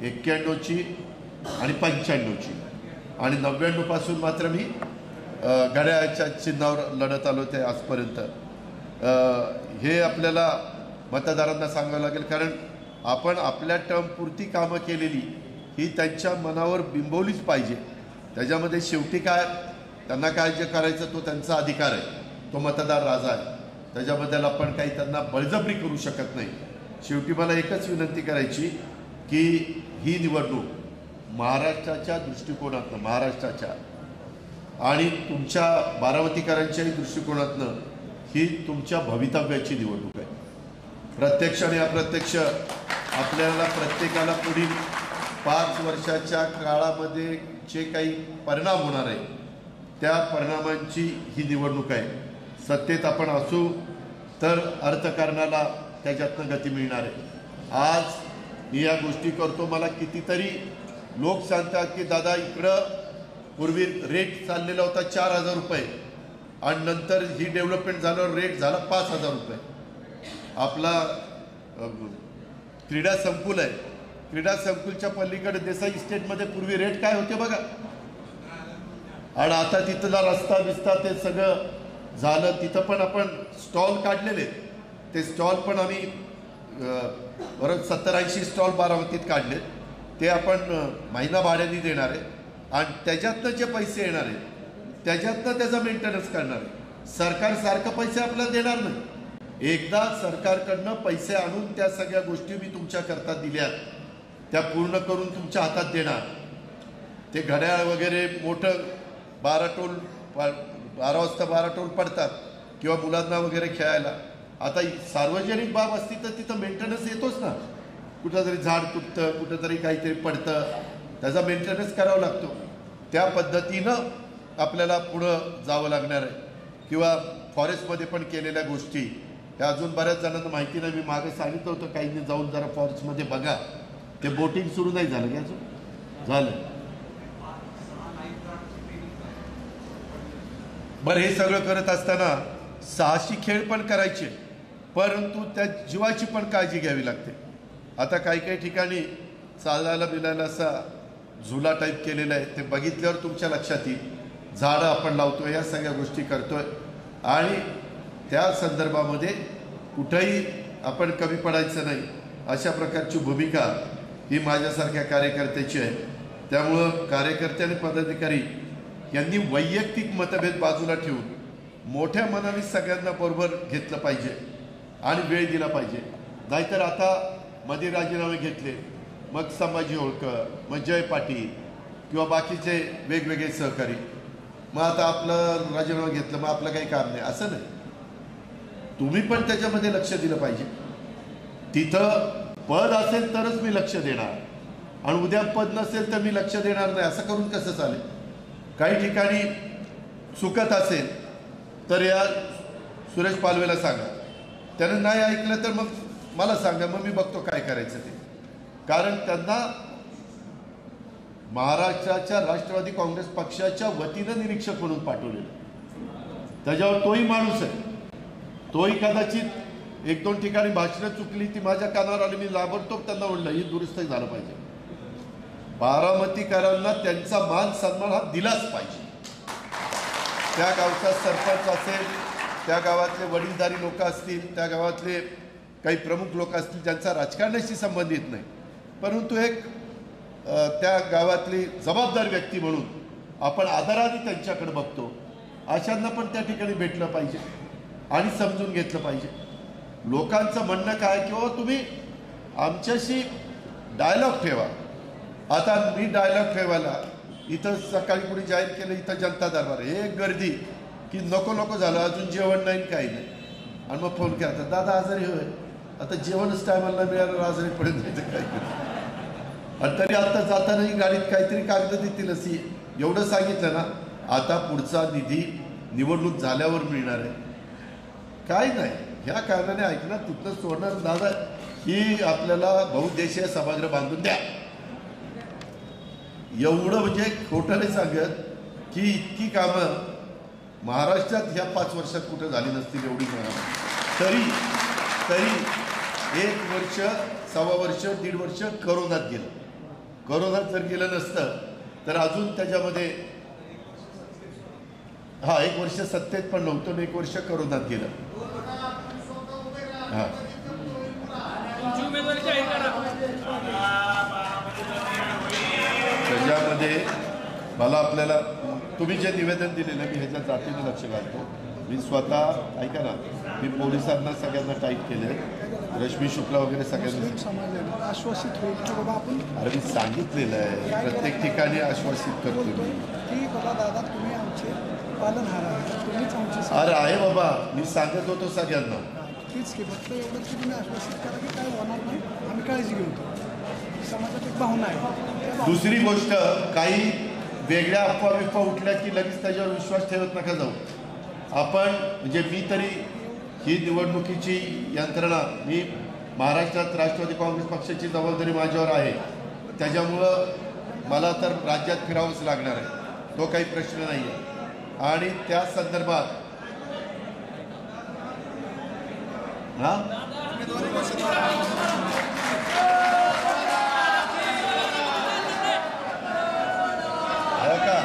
91ची आणि 95ची, आणि 99पासून मात्र मी घड्याळाच्या चिन्हावर लढत आलो ते आजपर्यंत. हे आपल्याला मतदारांना सांगावं लागेल, कारण आपण आपल्या टर्मपुरती कामं केलेली ही त्यांच्या मनावर बिंबवलीच पाहिजे. त्याच्यामध्ये शेवटी काय त्यांना काय जे करायचं तो त्यांचा अधिकार आहे, तो मतदार राजा आहे, त्याच्याबद्दल आपण काही त्यांना बळजबरी करू शकत नाही. शेवटी मला एकच विनंती करायची की ही निवडणूक महाराष्ट्राच्या दृष्टिकोनातनं, महाराष्ट्राच्या आणि तुमच्या बारामतीकरांच्याही दृष्टिकोनातनं ही तुमच्या भवितव्याची निवडणूक आहे. प्रत्यक्ष आणि अप्रत्यक्ष आपल्याला प्रत्येकाला पुढील 5 वर्षाच्या काळामध्ये जे काही परिणाम होणार आहे त्या परिणामांची ही निवडणूक आहे. सत्तेत आपण असू तर अर्थकारणाला त्याच्यातनं गती मिळणार आहे. आज मी या गोष्टी करतो, मला कितीतरी लोक सांगतात की दादा इकडं पूर्वी रेट चाललेला होता 4,000 रुपये आणि नंतर ही डेव्हलपमेंट झाल्यावर रेट झाला 5,000 रुपये. आपला क्रीडा संकुल आहे, क्रीडा संकुलच्या पलीकडे देसाई इस्टेटमध्ये पूर्वी रेट काय होते बघा, आणि आता तिथला रस्ता बिस्ता ते सगळं झालं. तिथं पण आपण स्टॉल काढलेले, ते स्टॉल पण आम्ही बरं 70-80 स्टॉल बारामतीत काढले, ते आपण महिना भाड्याने देणार आहे आणि त्याच्यातनं जे पैसे येणार आहेत त्याच्यातनं त्याचा मेंटेनन्स करणार आहे. सरकार सारखं पैसे आपल्याला देणार नाही. एकदा सरकारकडनं पैसे आणून त्या सगळ्या गोष्टी मी तुमच्याकरता दिल्यात त्या पूर्ण करून तुमच्या हातात देणार. ते घड्याळ वगैरे मोठं 12 वाजता 12 टोल पडतात किंवा मुलांना वगैरे खेळायला. आता सार्वजनिक बाब असती तर तिथं मेंटेनन्स येतोच ना, कुठंतरी झाड तुटतं, कुठंतरी काहीतरी पडतं, त्याचा मेंटेनन्स करावा लागतो. त्या पद्धतीनं आपल्याला पुढं जावं लागणार आहे. किंवा फॉरेस्टमध्ये पण केलेल्या गोष्टी ह्या अजून बऱ्याच जणांना माहिती नाही. मी मागे सांगितलं होतं काहींनी जाऊन जरा फॉरेस्टमध्ये बघा, ते बोटिंग सुरू नाही झालं की अजून झालं. बरं, हे सगळं करत असताना साहसी खेळ पण करायचे, परंतु त्या जीवाची पण काळजी घ्यावी लागते. आता काही काही ठिकाणी चालायला बिलायला असा झुला टाईप केलेला आहे, ते बघितल्यावर तुमच्या लक्षात येईल. झाडं आपण लावतोय, ह्या सगळ्या गोष्टी करतोय आणि त्या संदर्भामध्ये कुठंही आपण कमी पडायचं नाही, अशा प्रकारची भूमिका ही माझ्यासारख्या कार्यकर्त्याची आहे. त्यामुळं कार्यकर्ते आणि पदाधिकारी यांनी वैयक्तिक मतभेद बाजूला ठेवून मोठ्या मनाने सगळ्यांना बरोबर घेतलं पाहिजे आणि वेळ दिला पाहिजे. नाहीतर आता मध्ये राजीनामे घेतले, मग संभाजी होळकर, मग जय पाटील किंवा बाकीचे वेगवेगळे सहकारी, मग आता आपलं राजीनामा घेतलं मग आपलं काही काम नाही, असं नाही. तुम्ही पण त्याच्यामध्ये लक्ष दिलं पाहिजे. तिथं पद असेल तरच मी लक्ष देणार आणि उद्या पद नसेल तर मी लक्ष देणार नाही, असं करून कसं चालेल? काही ठिकाणी चुकत असेल तर या सुरेश पालवेला सांगा, त्यानं नाही ऐकलं तर मग मला सांगा, मग मी बघतो काय करायचं ते. कारण त्यांना महाराष्ट्राच्या राष्ट्रवादी काँग्रेस पक्षाच्या वतीनं निरीक्षक म्हणून पाठवलेलं, त्याच्यावर तोही माणूस आहे. तोही कदाचित 1-2 ठिकाणी भाषणं चुकली, ती माझ्या कानावर आली, मी लाभरतो त्यांना म्हणलं ही दुरुस्त झालं पाहिजे. बारामतीकरांना त्यांचा मान सन्मान हा दिलाच पाहिजे. त्या गावचा सरपंच असेल, त्या गावातले वडीलधारी लोक असतील, त्या गावातले काही प्रमुख लोक असतील ज्यांचा राजकारणाशी संबंधित नाही, परंतु एक त्या गावातली जबाबदार व्यक्ती म्हणून आपण आदराने त्यांच्याकडे बघतो, अशांना पण त्या ठिकाणी भेटलं पाहिजे आणि समजून घेतलं पाहिजे. लोकांचं म्हणणं काय, किंवा तुम्ही आमच्याशी डायलॉग ठेवा. आता मी डायलॉग ठेवायला इथं सकाळी कुणी जाहीर केलं, इथं जनता दरबार, हे गर्दी की नको नको झालं, अजून जेवण नाही काही नाही. आणि मग फोन केला, दादा आजारी होय, आता जेवणच टायमाला मिळालं, आजारी पडेल जायचं काय. आणि तरी आता जातानाही गाडीत काहीतरी कागद देतील अशी एवढं सांगितलं ना. आता पुढचा निधी निवडणूक झाल्यावर मिळणार आहे, काय नाही. ह्या कारणाने ऐकणार तिथनं सोडणार दादा, ही आपल्याला बहुउद्देशीय सभागृह बांधून द्या, एवढं म्हणजे खोटं नाही सांगत की इतकी कामं महाराष्ट्रात ह्या 5 वर्षात कुठं झाली नसतील एवढी कामं. तरी 1 वर्ष, 1.25 वर्ष, 1.5 वर्ष करोनात गेलं. करोनात जर गेलं नसतं तर अजून त्याच्यामध्ये 1 वर्ष सत्तेत पण नव्हतं, 1 वर्ष करोनात गेलं. हां, त्याच्यामध्ये मला आपल्याला तुम्ही जे निवेदन दिलेलं मी ह्याच्या जातीनं लक्ष घालतो. मी स्वतः ऐका ना, मी पोलिसांना सगळ्यांना टाईट केले, रश्मी शुक्ला वगैरे सगळ्यांना समाजाला आश्वासित होईल की बाबा आपण, अरे मी सांगितलेलं आहे, प्रत्येक ठिकाणी आश्वासित करतो मी की बाबा दादा तुम्ही आमचे पालनहार आहात, तुम्हीच आमचे. अरे आहे बाबा, मी सांगत होतो सगळ्यांना. तीच की फक्त एवढंच की तुम्ही आश्वासित करा की काय होणार नाही, आम्ही काळजी घेऊ. समाजात एक भावना आहे. दुसरी गोष्ट, काही वेगळ्या अफवा उठल्या की लगेच त्याच्यावर विश्वास ठेवत नका जाऊ. आपण म्हणजे मी तरी ही निवडणुकीची यंत्रणा, मी महाराष्ट्रात राष्ट्रवादी काँग्रेस पक्षाची जबाबदारी माझ्यावर आहे, त्याच्यामुळं मला तर राज्यात फिरावंच लागणार आहे, तो काही प्रश्न नाही आहे. आणि त्या संदर्भात हां का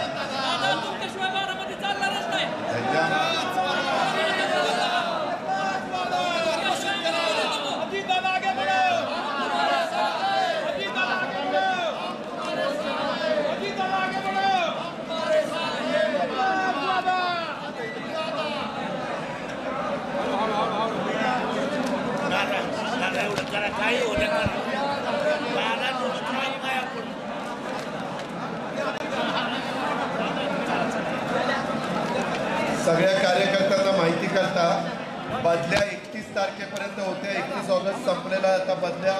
सगळ्या कार्यकर्त्यांना माहिती करता बदल्या 31 तारखेपर्यंत होत्या, 31 ऑगस्ट संपलेला, आता बदल्या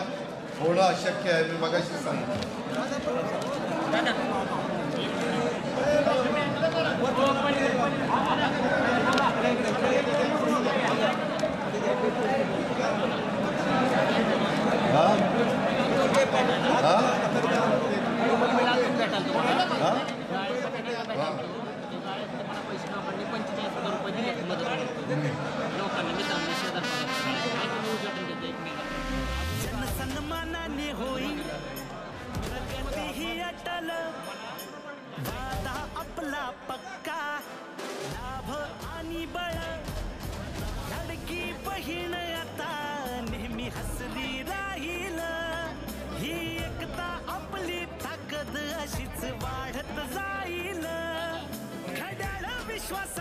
होणं अशक्य आहे. मी मगाशी सांगितलं. सन्मानाने होईल प्रगती ही अटल, वादा आपला पक्का, लाभ आणि बळ, लाडकी बहीण आता नेहमी हसली राहील. ही एकता आपली ताकद अशीच वाढत जाईल. घड्याळ विश्वास